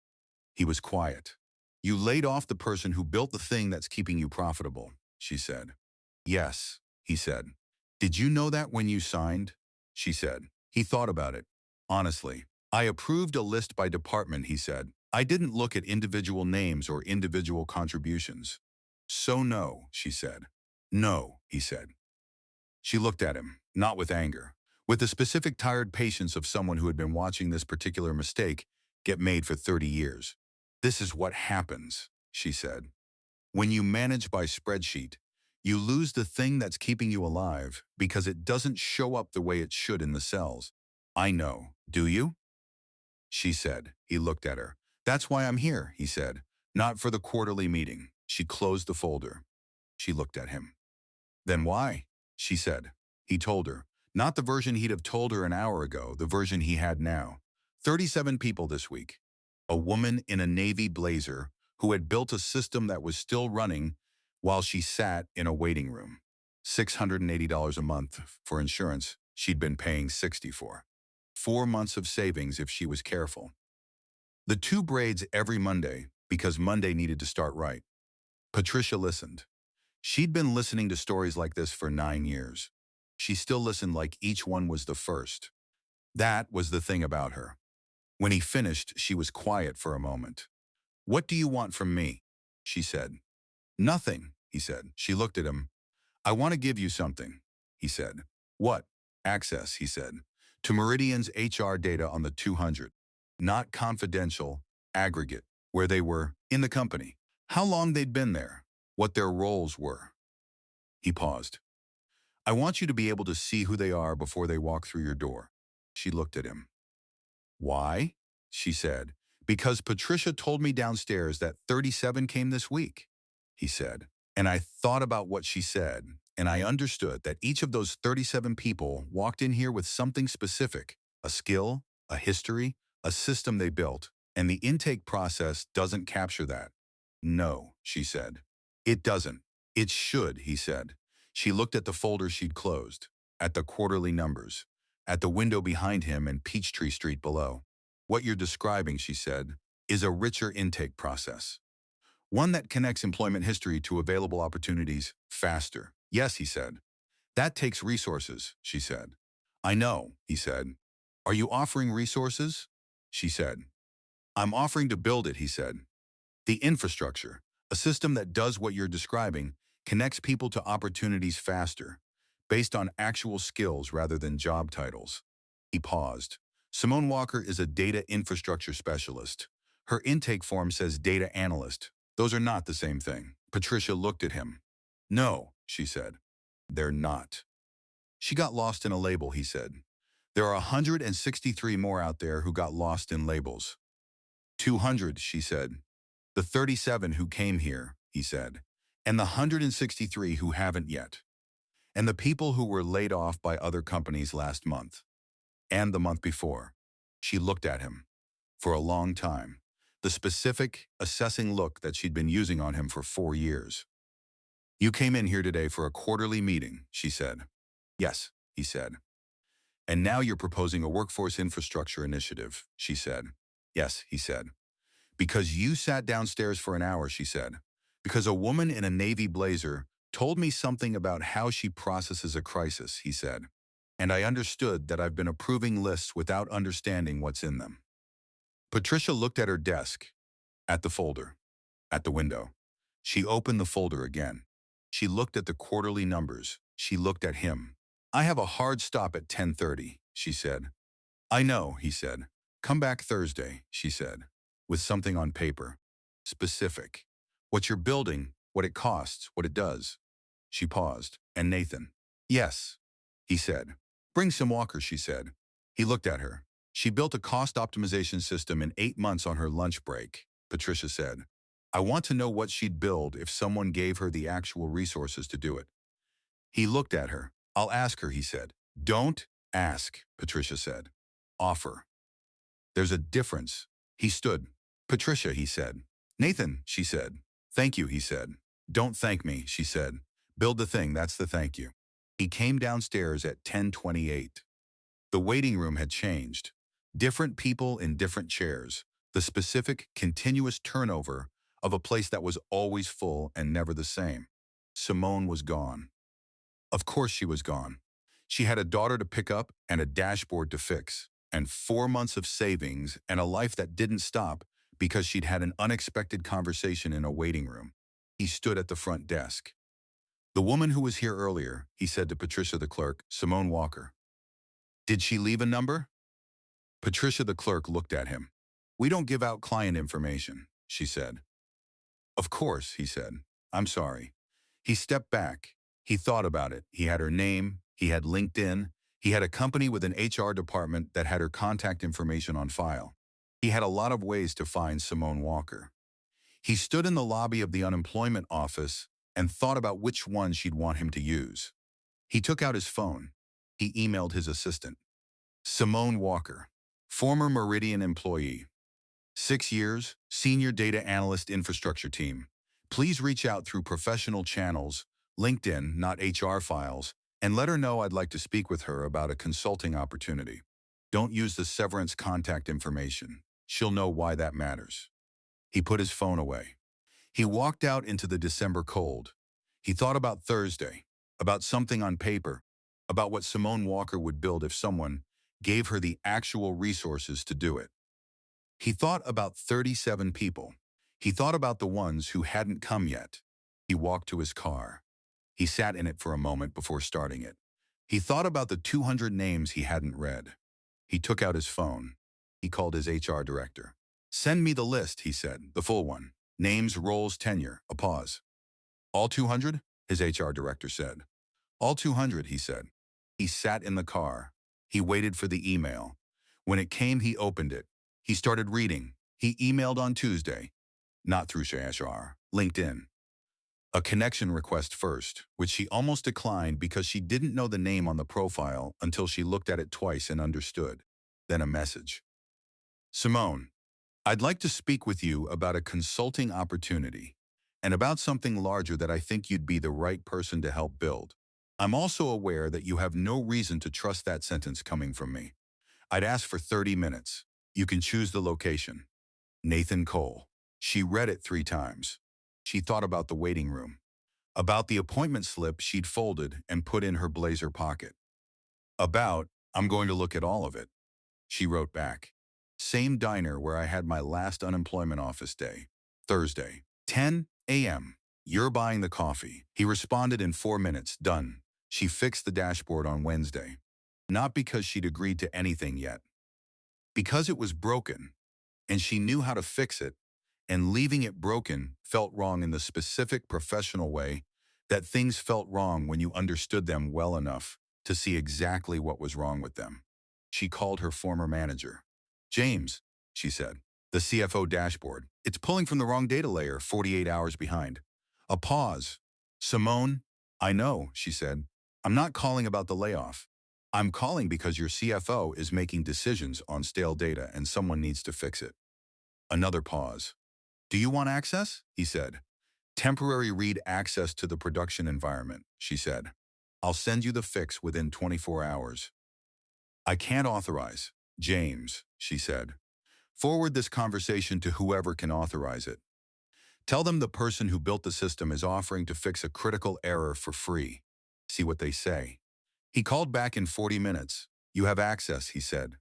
He was quiet. You laid off the person who built the thing that's keeping you profitable, she said. Yes, he said. Did you know that when you signed? She said. He thought about it. Honestly, I approved a list by department, he said. I didn't look at individual names or individual contributions. So no, she said. No, he said. She looked at him, not with anger, with the specific tired patience of someone who had been watching this particular mistake get made for 30 years. This is what happens, she said. When you manage by spreadsheet, you lose the thing that's keeping you alive because it doesn't show up the way it should in the cells. I know, do you? She said. He looked at her. That's why I'm here, he said. Not for the quarterly meeting. She closed the folder. She looked at him. Then why? She said. He told her. Not the version he'd have told her an hour ago, the version he had now. 37 people this week. A woman in a navy blazer who had built a system that was still running while she sat in a waiting room. $680 a month for insurance she'd been paying 60 for. 4 months of savings if she was careful. The 2 braids every Monday because Monday needed to start right. Patricia listened. She'd been listening to stories like this for 9 years. She still listened like each one was the first. That was the thing about her. When he finished, she was quiet for a moment. What do you want from me? She said. Nothing, he said. She looked at him. I want to give you something, he said. What? Access, he said, to Meridian's HR data on the 200. Not confidential, aggregate, where they were in the company, how long they'd been there, what their roles were. He paused. I want you to be able to see who they are before they walk through your door. She looked at him. Why? She said. Because Patricia told me downstairs that 37 came this week, he said. And I thought about what she said, and I understood that each of those 37 people walked in here with something specific, a skill, a history, a system they built, and the intake process doesn't capture that. No, she said. It doesn't. It should, he said. She looked at the folder she'd closed, at the quarterly numbers, at the window behind him and Peachtree Street below. What you're describing, she said, is a richer intake process. One that connects employment history to available opportunities faster. Yes, he said. That takes resources, she said. I know, he said. Are you offering resources? She said. I'm offering to build it, he said. The infrastructure, a system that does what you're describing, connects people to opportunities faster, based on actual skills rather than job titles. He paused. Simone Walker is a data infrastructure specialist. Her intake form says data analyst. Those are not the same thing. Patricia looked at him. No, she said. They're not. She got lost in a label, he said. There are 163 more out there who got lost in labels. 200, she said. The 37 who came here, he said. And the 163 who haven't yet. And the people who were laid off by other companies last month. And the month before. She looked at him. For a long time. The specific, assessing look that she'd been using on him for 4 years. You came in here today for a quarterly meeting, she said. Yes, he said. And now you're proposing a workforce infrastructure initiative, she said. Yes, he said. Because you sat downstairs for an hour, she said. Because a woman in a navy blazer told me something about how she processes a crisis, he said. And I understood that I've been approving lists without understanding what's in them. Patricia looked at her desk, at the folder, at the window. She opened the folder again. She looked at the quarterly numbers. She looked at him. I have a hard stop at 10:30, she said. I know, he said. Come back Thursday, she said, with something on paper. Specific. What you're building, what it costs, what it does. She paused. And Nathan. Yes, he said. Bring some Walker, she said. He looked at her. She built a cost optimization system in 8 months on her lunch break, Patricia said. I want to know what she'd build if someone gave her the actual resources to do it. He looked at her. I'll ask her, he said. Don't ask, Patricia said. Offer. There's a difference. He stood. Patricia, he said. Nathan, she said. Thank you, he said. Don't thank me, she said. Build the thing, that's the thank you. He came downstairs at 10:28. The waiting room had changed. Different people in different chairs. The specific, continuous turnover of a place that was always full and never the same. Simone was gone. Of course she was gone. She had a daughter to pick up and a dashboard to fix, and 4 months of savings and a life that didn't stop because she'd had an unexpected conversation in a waiting room. He stood at the front desk. The woman who was here earlier, he said to Patricia the clerk, Simone Walker. Did she leave a number? Patricia the clerk looked at him. We don't give out client information, she said. Of course, he said. I'm sorry. He stepped back. He thought about it. He had her name. He had LinkedIn. He had a company with an HR department that had her contact information on file. He had a lot of ways to find Simone Walker. He stood in the lobby of the unemployment office and thought about which one she'd want him to use. He took out his phone. He emailed his assistant. Simone Walker, former Meridian employee. 6 years, senior data analyst infrastructure team. Please reach out through professional channels, LinkedIn, not HR files, and let her know I'd like to speak with her about a consulting opportunity. Don't use the severance contact information. She'll know why that matters. He put his phone away. He walked out into the December cold. He thought about Thursday, about something on paper, about what Simone Walker would build if someone gave her the actual resources to do it. He thought about 37 people. He thought about the ones who hadn't come yet. He walked to his car. He sat in it for a moment before starting it. He thought about the 200 names he hadn't read. He took out his phone. He called his HR director. Send me the list, he said, the full one. Names, roles, tenure, a pause. All 200? His HR director said. All 200, he said. He sat in the car. He waited for the email. When it came, he opened it. He started reading. He emailed on Tuesday, not through HR, LinkedIn. A connection request first, which she almost declined because she didn't know the name on the profile until she looked at it twice and understood. Then a message. Simone, I'd like to speak with you about a consulting opportunity and about something larger that I think you'd be the right person to help build. I'm also aware that you have no reason to trust that sentence coming from me. I'd ask for 30 minutes. You can choose the location. Nathan Cole. She read it 3 times. She thought about the waiting room, about the appointment slip she'd folded and put in her blazer pocket. About, I'm going to look at all of it. She wrote back. Same diner where I had my last unemployment office day. Thursday, 10 a.m. You're buying the coffee. He responded in 4 minutes. Done. She fixed the dashboard on Wednesday. Not because she'd agreed to anything yet. Because it was broken, and she knew how to fix it, and leaving it broken felt wrong in the specific professional way that things felt wrong when you understood them well enough to see exactly what was wrong with them. She called her former manager. James, she said, the CFO dashboard. It's pulling from the wrong data layer, 48 hours behind. A pause. Simone, I know, she said. I'm not calling about the layoff. I'm calling because your CFO is making decisions on stale data and someone needs to fix it. Another pause. Do you want access? He said. Temporary read access to the production environment, she said. I'll send you the fix within 24 hours. I can't authorize. James, she said. Forward this conversation to whoever can authorize it. Tell them the person who built the system is offering to fix a critical error for free. See what they say. He called back in 40 minutes. You have access, he said.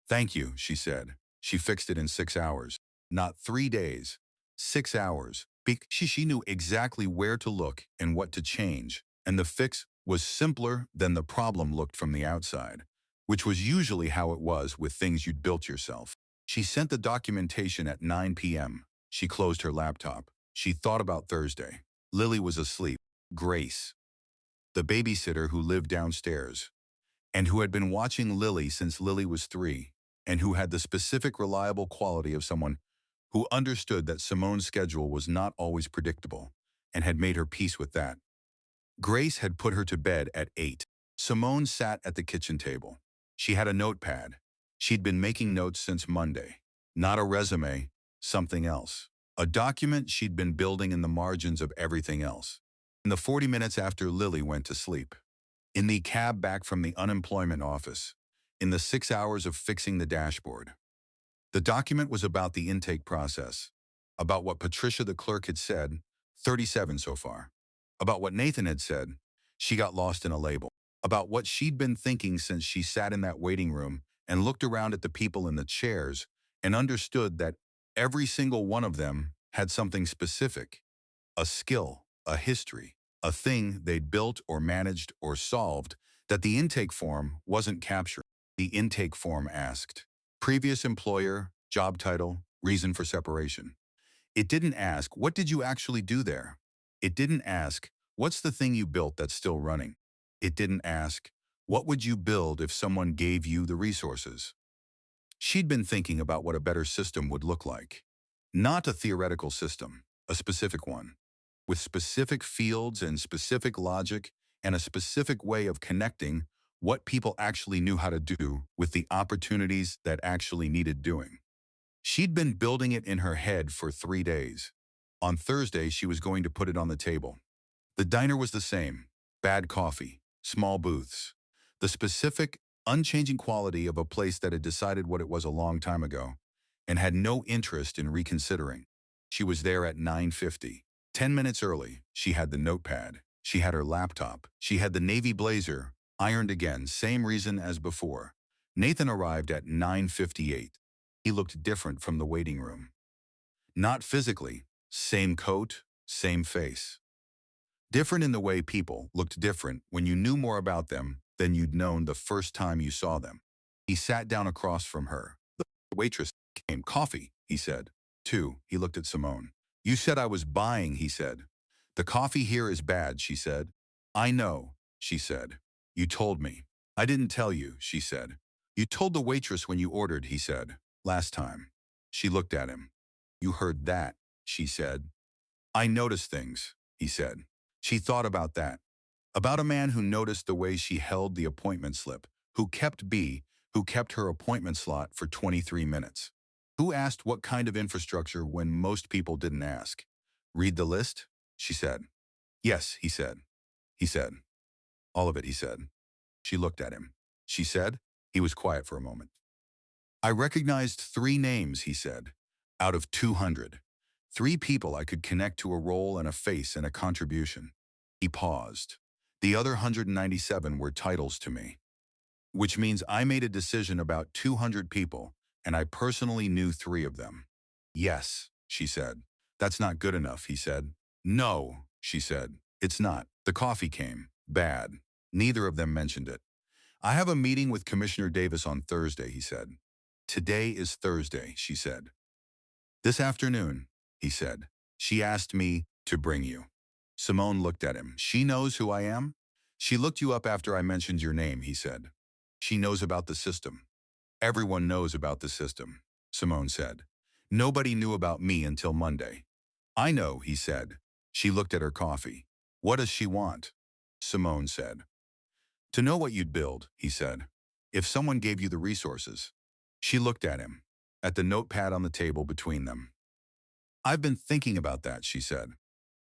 Thank you, she said. She fixed it in 6 hours. Not 3 days. 6 hours. She knew exactly where to look and what to change, and the fix was simpler than the problem looked from the outside, which was usually how it was with things you'd built yourself. She sent the documentation at 9 p.m. She closed her laptop. She thought about Thursday. Lily was asleep. Grace, the babysitter who lived downstairs, and who had been watching Lily since Lily was 3, and who had the specific reliable quality of someone who understood that Simone's schedule was not always predictable and had made her peace with that. Grace had put her to bed at 8. Simone sat at the kitchen table. She had a notepad. She'd been making notes since Monday. Not a resume, something else. A document she'd been building in the margins of everything else. In the 40 minutes after Lily went to sleep. In the cab back from the unemployment office. In the 6 hours of fixing the dashboard. The document was about the intake process, about what Patricia the clerk had said, 37 so far, about what Nathan had said, she got lost in a label, about what she'd been thinking since she sat in that waiting room and looked around at the people in the chairs and understood that every single one of them had something specific, a skill, a history, a thing they'd built or managed or solved that the intake form wasn't capturing. The intake form asked, previous employer, job title, reason for separation. It didn't ask, what did you actually do there? It didn't ask, what's the thing you built that's still running? It didn't ask, what would you build if someone gave you the resources? She'd been thinking about what a better system would look like. Not a theoretical system, a specific one, with specific fields and specific logic and a specific way of connecting what people actually knew how to do with the opportunities that actually needed doing. She'd been building it in her head for 3 days. On Thursday, she was going to put it on the table. The diner was the same. Bad coffee, small booths. The specific, unchanging quality of a place that had decided what it was a long time ago and had no interest in reconsidering. She was there at 9:50. 10 minutes early, she had the notepad. She had her laptop. She had the navy blazer, ironed again, same reason as before. Nathan arrived at 9:58. He looked different from the waiting room. Not physically, same coat, same face. Different in the way people looked different when you knew more about them than you'd known the first time you saw them. He sat down across from her. The waitress came. Coffee, he said. 2, he looked at Simone. You said I was buying, he said. The coffee here is bad, she said. I know, she said. You told me. I didn't tell you, she said. You told the waitress when you ordered, he said. Last time. She looked at him. You heard that, she said. I noticed things, he said. She thought about that. About a man who noticed the way she held the appointment slip, who kept her appointment slot for 23 minutes. Who asked what kind of infrastructure when most people didn't ask. Read the list, she said. Yes, he said. He said. All of it, he said. She looked at him. She said. He was quiet for a moment. I recognized 3 names, he said, out of 200. 3 people I could connect to a role and a face and a contribution. He paused. The other 197 were titles to me. Which means I made a decision about 200 people, and I personally knew 3 of them. Yes, she said. That's not good enough, he said. No, she said. It's not. The coffee came. Bad. Neither of them mentioned it. I have a meeting with Commissioner Davis on Thursday, he said. Today is Thursday, she said. This afternoon, he said. She asked me to bring you. Simone looked at him. She knows who I am? She looked you up after I mentioned your name, he said. She knows about the system. Everyone knows about the system, Simone said. Nobody knew about me until Monday. I know, he said. She looked at her coffee. What does she want? Simone said. To know what you'd build, he said. If someone gave you the resources. She looked at him, at the notepad on the table between them. I've been thinking about that, she said.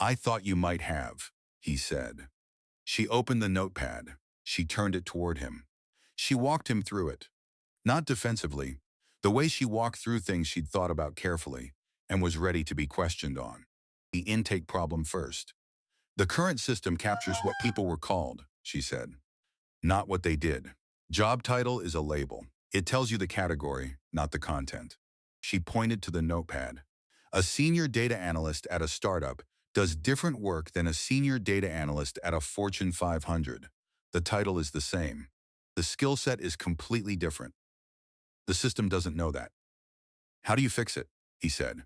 I thought you might have, he said. She opened the notepad. She turned it toward him. She walked him through it. Not defensively, the way she walked through things she'd thought about carefully and was ready to be questioned on. The intake problem first. The current system captures what people were called, she said, not what they did. Job title is a label. It tells you the category, not the content. She pointed to the notepad. A senior data analyst at a startup does different work than a senior data analyst at a Fortune 500. The title is the same. The skill set is completely different. The system doesn't know that. How do you fix it? He said.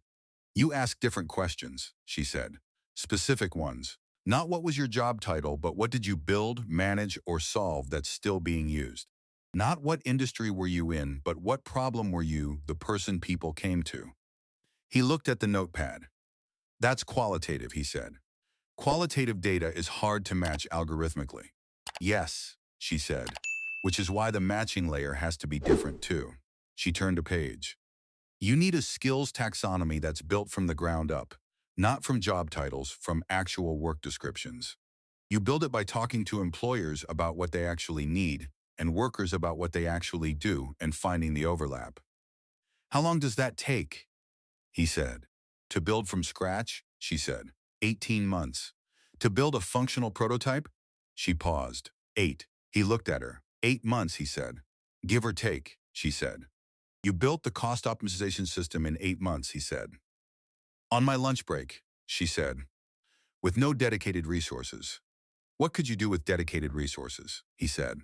You ask different questions, she said. Specific ones. Not what was your job title, but what did you build, manage, or solve that's still being used? Not what industry were you in, but what problem were you, the person people came to. He looked at the notepad. That's qualitative, he said. Qualitative data is hard to match algorithmically. Yes, she said, which is why the matching layer has to be different too. She turned a page. You need a skills taxonomy that's built from the ground up, not from job titles, from actual work descriptions. You build it by talking to employers about what they actually need and workers about what they actually do and finding the overlap. How long does that take? He said. To build from scratch, she said. 18 months. To build a functional prototype? She paused. 8. He looked at her. 8 months, he said. Give or take, she said. You built the cost optimization system in 8 months, he said. On my lunch break, she said, with no dedicated resources. What could you do with dedicated resources? He said.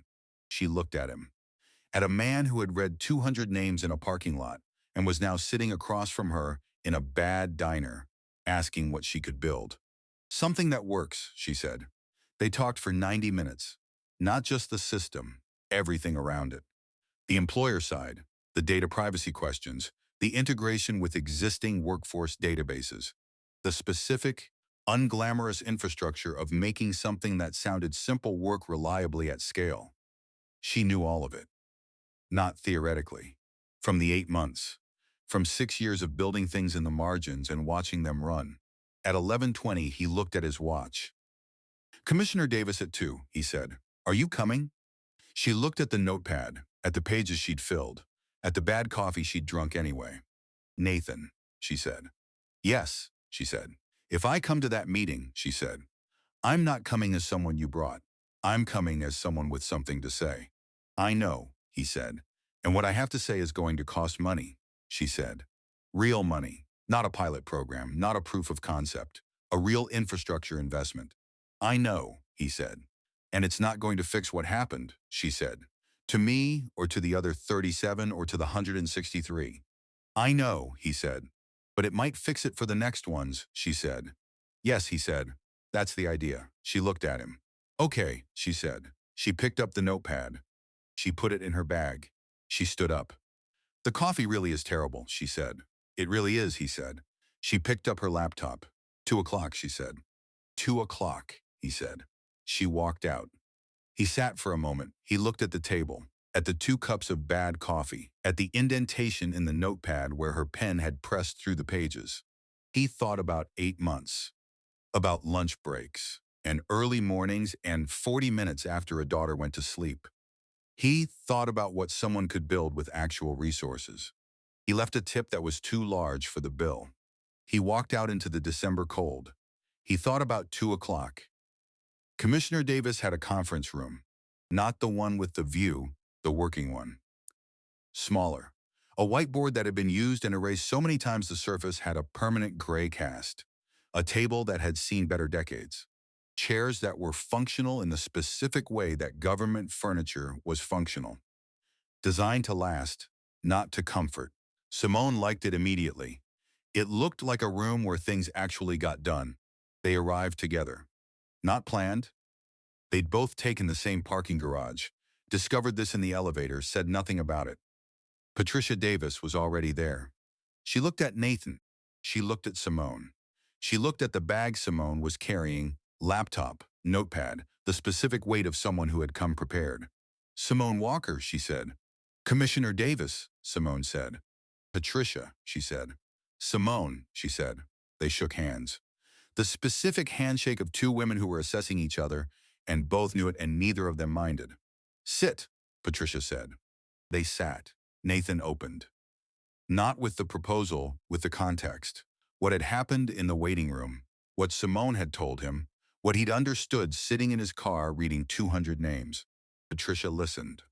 She looked at him. At a man who had read 200 names in a parking lot and was now sitting across from her in a bad diner, asking what she could build. Something that works, she said. They talked for 90 minutes. Not just the system, everything around it. The employer side, the data privacy questions, the integration with existing workforce databases, the specific, unglamorous infrastructure of making something that sounded simple work reliably at scale. She knew all of it. Not theoretically. From the 8 months. From 6 years of building things in the margins and watching them run. At 11:20, he looked at his watch. Commissioner Davis at 2, he said. Are you coming? She looked at the notepad, at the pages she'd filled, at the bad coffee she'd drunk anyway. Nathan, she said. Yes, she said. If I come to that meeting, she said, I'm not coming as someone you brought. I'm coming as someone with something to say. I know, he said. And what I have to say is going to cost money, she said. Real money, not a pilot program, not a proof of concept, a real infrastructure investment. I know, he said. And it's not going to fix what happened, she said. To me, or to the other 37, or to the 163. I know, he said. But it might fix it for the next ones, she said. Yes, he said. That's the idea. She looked at him. Okay, she said. She picked up the notepad. She put it in her bag. She stood up. The coffee really is terrible, she said. It really is, he said. She picked up her laptop. 2 o'clock, she said. 2 o'clock, he said. She walked out. He sat for a moment. He looked at the table, at the 2 cups of bad coffee, at the indentation in the notepad where her pen had pressed through the pages. He thought about 8 months, about lunch breaks, and early mornings and 40 minutes after a daughter went to sleep. He thought about what someone could build with actual resources. He left a tip that was too large for the bill. He walked out into the December cold. He thought about 2 o'clock. Commissioner Davis had a conference room, not the one with the view, the working one. Smaller. A whiteboard that had been used and erased so many times the surface had a permanent gray cast. A table that had seen better decades. Chairs that were functional in the specific way that government furniture was functional. Designed to last, not to comfort. Simone liked it immediately. It looked like a room where things actually got done. They arrived together. Not planned. They'd both taken the same parking garage, discovered this in the elevator, said nothing about it. Patricia Davis was already there. She looked at Nathan. She looked at Simone. She looked at the bag Simone was carrying, laptop, notepad, the specific weight of someone who had come prepared. Simone Walker, she said. Commissioner Davis, Simone said. Patricia, she said. Simone, she said. They shook hands. The specific handshake of 2 women who were assessing each other, and both knew it and neither of them minded. Sit, Patricia said. They sat. Nathan opened. Not with the proposal, with the context. What had happened in the waiting room, what Simone had told him, what he'd understood sitting in his car reading 200 names. Patricia listened.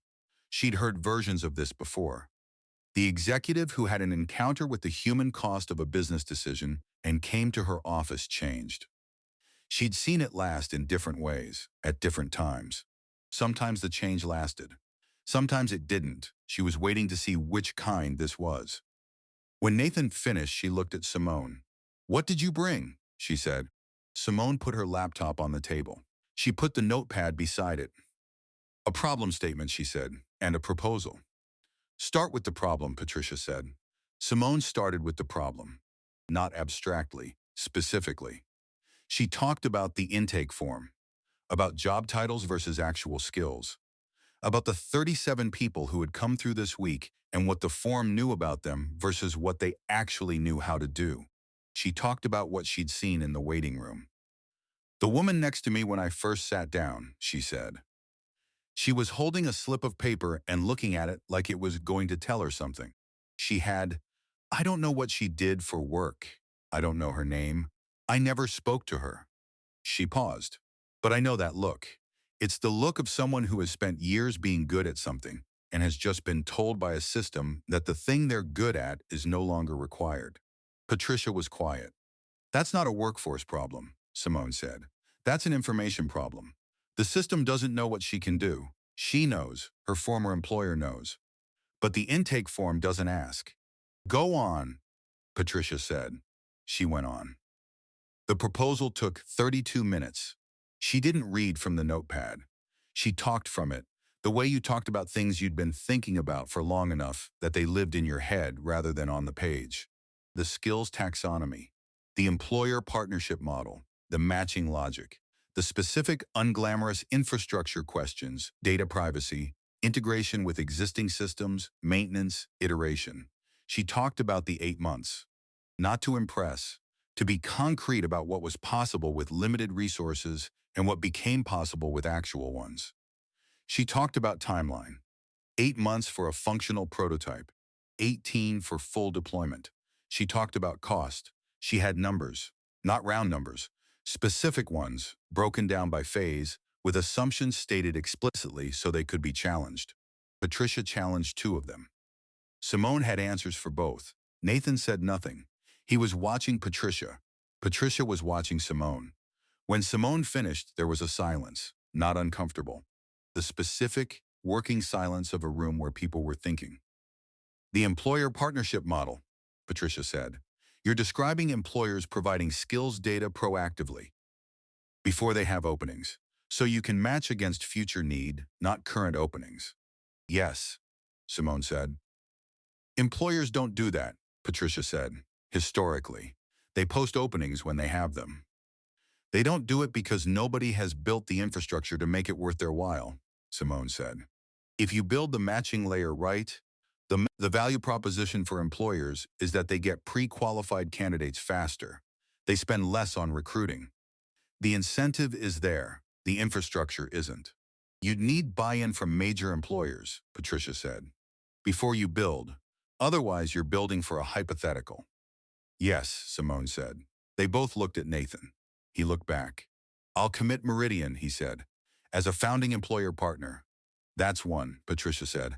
She'd heard versions of this before. The executive who had an encounter with the human cost of a business decision and came to her office changed. She'd seen it last in different ways, at different times. Sometimes the change lasted. Sometimes it didn't. She was waiting to see which kind this was. When Nathan finished, she looked at Simone. What did you bring? She said. Simone put her laptop on the table. She put the notepad beside it. A problem statement, she said. and a proposal. Start with the problem, Patricia said. Simone started with the problem, not abstractly, specifically. She talked about the intake form, about job titles versus actual skills, about the 37 people who had come through this week and what the form knew about them versus what they actually knew how to do. She talked about what she'd seen in the waiting room. The woman next to me when I first sat down, she said. She was holding a slip of paper and looking at it like it was going to tell her something. She had, I don't know what she did for work. I don't know her name. I never spoke to her. She paused. But I know that look. It's the look of someone who has spent years being good at something and has just been told by a system that the thing they're good at is no longer required. Patricia was quiet. That's not a workforce problem, Simone said. That's an information problem. The system doesn't know what she can do. She knows, her former employer knows. But the intake form doesn't ask. Go on, Patricia said. She went on. The proposal took 32 minutes. She didn't read from the notepad. She talked from it, the way you talked about things you'd been thinking about for long enough that they lived in your head rather than on the page. The skills taxonomy, the employer partnership model, the matching logic, the specific unglamorous infrastructure questions, data privacy, integration with existing systems, maintenance, iteration. She talked about the 8 months. Not to impress, to be concrete about what was possible with limited resources and what became possible with actual ones. She talked about timeline, 8 months for a functional prototype, 18 for full deployment. She talked about cost. She had numbers, not round numbers, specific ones, broken down by phase, with assumptions stated explicitly so they could be challenged. Patricia challenged 2 of them. Simone had answers for both. Nathan said nothing. He was watching Patricia. Patricia was watching Simone. When Simone finished, there was a silence, not uncomfortable. The specific, working silence of a room where people were thinking. The employer partnership model, Patricia said. You're describing employers providing skills data proactively before they have openings, so you can match against future need, not current openings. Yes, Simone said. Employers don't do that, Patricia said. Historically, they post openings when they have them. They don't do it because nobody has built the infrastructure to make it worth their while, Simone said. If you build the matching layer right, the value proposition for employers is that they get pre-qualified candidates faster. They spend less on recruiting. The incentive is there. The infrastructure isn't. You'd need buy-in from major employers, Patricia said, before you build. Otherwise, you're building for a hypothetical. Yes, Simone said. They both looked at Nathan. He looked back. I'll commit Meridian, he said, as a founding employer partner. That's one, Patricia said.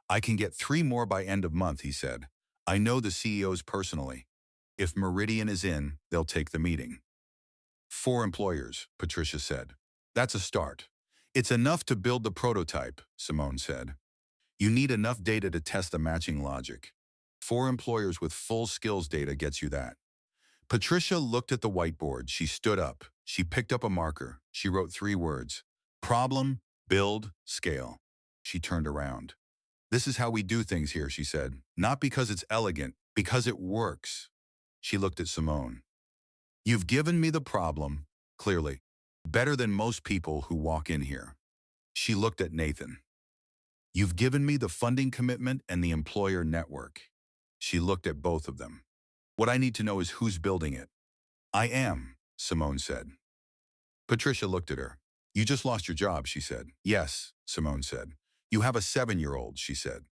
I can get 3 more by end of month, he said. I know the CEOs personally. If Meridian is in, they'll take the meeting. 4 employers, Patricia said. That's a start. It's enough to build the prototype, Simone said. You need enough data to test the matching logic. 4 employers with full skills data gets you that. Patricia looked at the whiteboard. She stood up. She picked up a marker. She wrote 3 words. Problem, build, scale. She turned around. This is how we do things here, she said. Not because it's elegant, because it works. She looked at Simone. You've given me the problem, clearly, better than most people who walk in here. She looked at Nathan. You've given me the funding commitment and the employer network. She looked at both of them. What I need to know is who's building it. I am, Simone said. Patricia looked at her. You just lost your job, she said. Yes, Simone said. You have a 7-year-old, she said.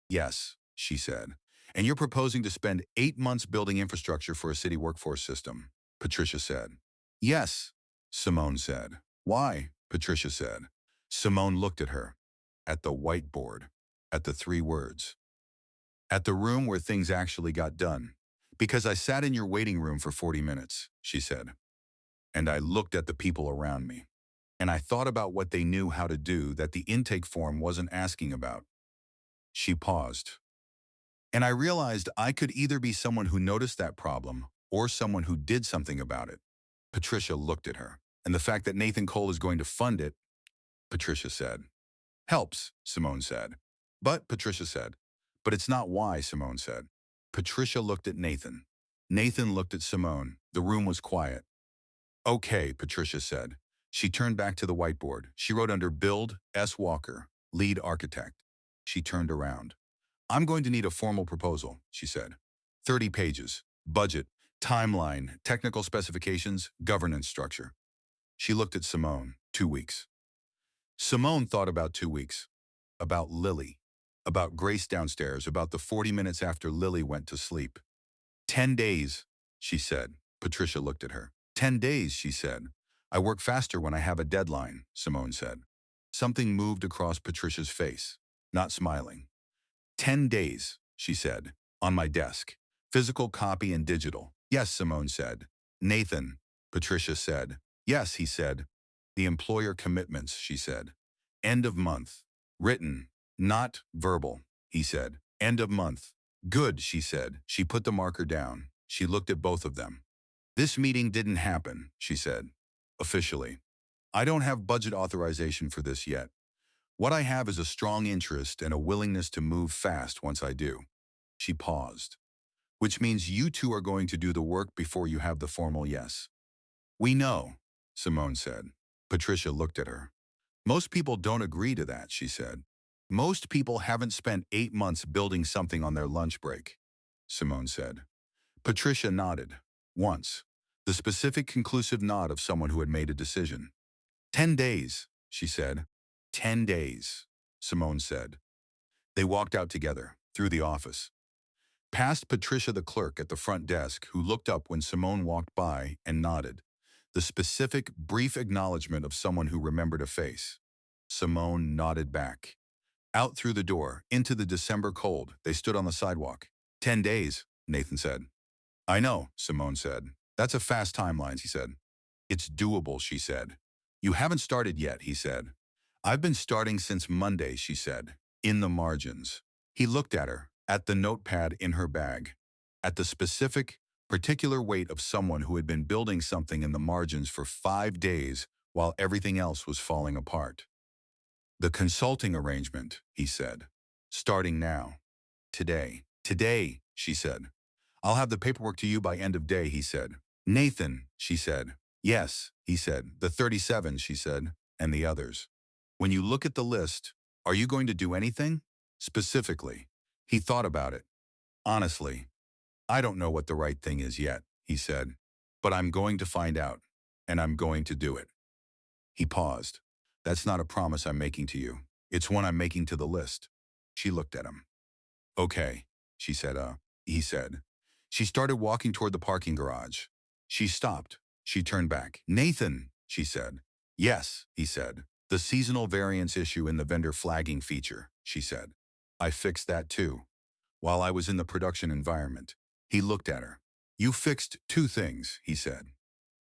Yes, she said. And you're proposing to spend 8 months building infrastructure for a city workforce system, Patricia said. Yes, Simone said. Why? Patricia said. Simone looked at her. At the whiteboard. At the 3 words. At the room where things actually got done. Because I sat in your waiting room for 40 minutes, she said. And I looked at the people around me. And I thought about what they knew how to do that the intake form wasn't asking about. She paused. And I realized I could either be someone who noticed that problem or someone who did something about it. Patricia looked at her. And the fact that Nathan Cole is going to fund it, Patricia said. Helps, Simone said. But, Patricia said. But it's not why, Simone said. Patricia looked at Nathan. Nathan looked at Simone. The room was quiet. Okay, Patricia said. She turned back to the whiteboard. She wrote under Build S. Walker, lead architect. She turned around. I'm going to need a formal proposal, she said. 30 pages, budget, timeline, technical specifications, governance structure. She looked at Simone. 2 weeks. Simone thought about 2 weeks. About Lily. About Grace downstairs. About the 40 minutes after Lily went to sleep. 10 days, she said. Patricia looked at her. 10 days, she said. I work faster when I have a deadline, Simone said. Something moved across Patricia's face, not smiling. 10 days, she said, on my desk. Physical copy and digital. Yes, Simone said. Nathan, Patricia said. Yes, he said. The employer commitments, she said. End of month. Written, not verbal, he said. End of month. Good, she said. She put the marker down. She looked at both of them. This meeting didn't happen, she said. Officially. I don't have budget authorization for this yet. What I have is a strong interest and a willingness to move fast once I do. She paused. Which means you two are going to do the work before you have the formal yes. We know, Simone said. Patricia looked at her. Most people don't agree to that, she said. Most people haven't spent 8 months building something on their lunch break, Simone said. Patricia nodded. Once. The specific conclusive nod of someone who had made a decision. 10 days, she said. 10 days, Simone said. They walked out together, through the office. Past Patricia the clerk at the front desk, who looked up when Simone walked by and nodded. The specific, brief acknowledgement of someone who remembered a face. Simone nodded back. Out through the door, into the December cold, they stood on the sidewalk. 10 days, Nathan said. I know, Simone said. That's a fast timeline, he said. It's doable, she said. You haven't started yet, he said. I've been starting since Monday, she said. In the margins. He looked at her, at the notepad in her bag, at the specific, particular weight of someone who had been building something in the margins for 5 days while everything else was falling apart. The consulting arrangement, he said. Starting now. Today. Today, she said. I'll have the paperwork to you by end of day, he said. Nathan, she said. Yes, he said. The 37, she said, and the others. When you look at the list, are you going to do anything? Specifically. He thought about it. Honestly, I don't know what the right thing is yet, he said. But I'm going to find out, and I'm going to do it. He paused. That's not a promise I'm making to you. It's one I'm making to the list. She looked at him. Okay, she said, he said. She started walking toward the parking garage. She stopped. She turned back. Nathan, she said. Yes, he said. The seasonal variance issue in the vendor flagging feature, she said. I fixed that too. While I was in the production environment. He looked at her. You fixed 2 things, he said.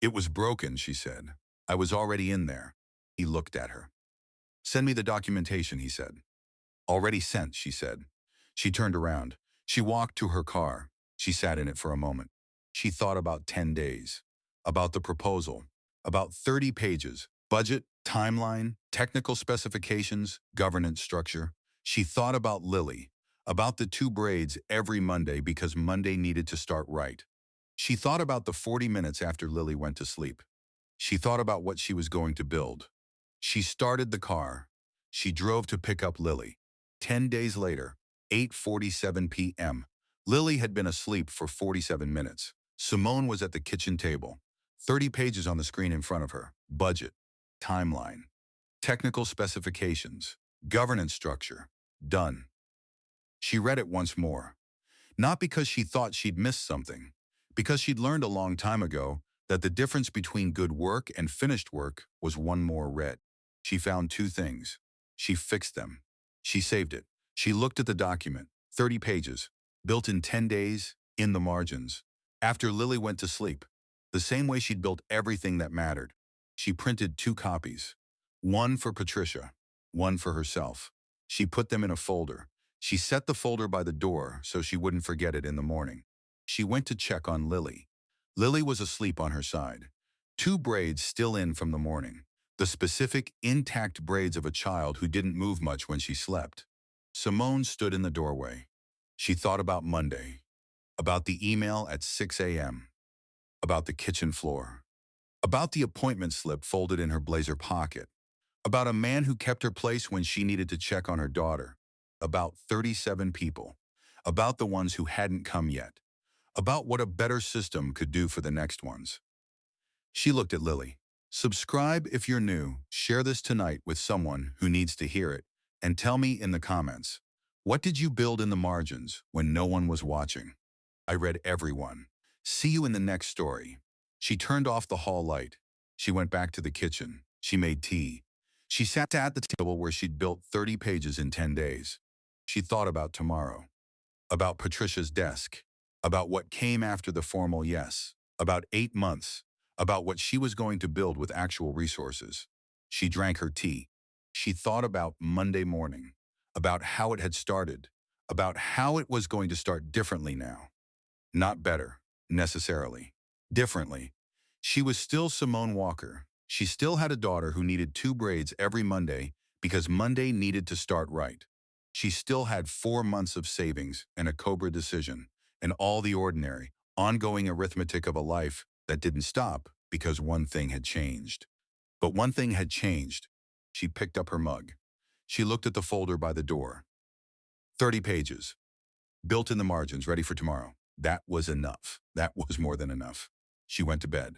It was broken, she said. I was already in there. He looked at her. Send me the documentation, he said. Already sent, she said. She turned around. She walked to her car. She sat in it for a moment. She thought about 10 days. About the proposal. About 30 pages. Budget, timeline, technical specifications, governance structure. She thought about Lily. About the 2 braids every Monday because Monday needed to start right. She thought about the 40 minutes after Lily went to sleep. She thought about what she was going to build. She started the car. She drove to pick up Lily. 10 days later, 8:47 p.m. Lily had been asleep for 47 minutes. Simone was at the kitchen table. 30 pages on the screen in front of her. Budget. Timeline. Technical specifications. Governance structure. Done. She read it once more. Not because she thought she'd missed something. Because she'd learned a long time ago that the difference between good work and finished work was one more red. She found 2 things. She fixed them. She saved it. She looked at the document, 30 pages, built in 10 days, in the margins. After Lily went to sleep, the same way she'd built everything that mattered. She printed 2 copies. One for Patricia, one for herself. She put them in a folder. She set the folder by the door so she wouldn't forget it in the morning. She went to check on Lily. Lily was asleep on her side. 2 braids still in from the morning. The specific, intact braids of a child who didn't move much when she slept. Simone stood in the doorway. She thought about Monday, about the email at 6 a.m., about the kitchen floor, about the appointment slip folded in her blazer pocket, about a man who kept her place when she needed to check on her daughter, about 37 people, about the ones who hadn't come yet, about what a better system could do for the next ones. She looked at Lily. Subscribe if you're new, share this tonight with someone who needs to hear it, and tell me in the comments, what did you build in the margins when no one was watching? I read everyone. See you in the next story. She turned off the hall light. She went back to the kitchen. She made tea. She sat at the table where she'd built 30 pages in 10 days. She thought about tomorrow, about Patricia's desk, about what came after the formal yes, about 8 months, about what she was going to build with actual resources. She drank her tea. She thought about Monday morning, about how it had started, about how it was going to start differently now. Not better, necessarily. Differently. She was still Simone Walker. She still had a daughter who needed 2 braids every Monday because Monday needed to start right. She still had 4 months of savings and a Cobra decision and all the ordinary, ongoing arithmetic of a life that didn't stop because one thing had changed. But one thing had changed. She picked up her mug. She looked at the folder by the door. 30 pages. Built in the margins, ready for tomorrow. That was enough. That was more than enough. She went to bed.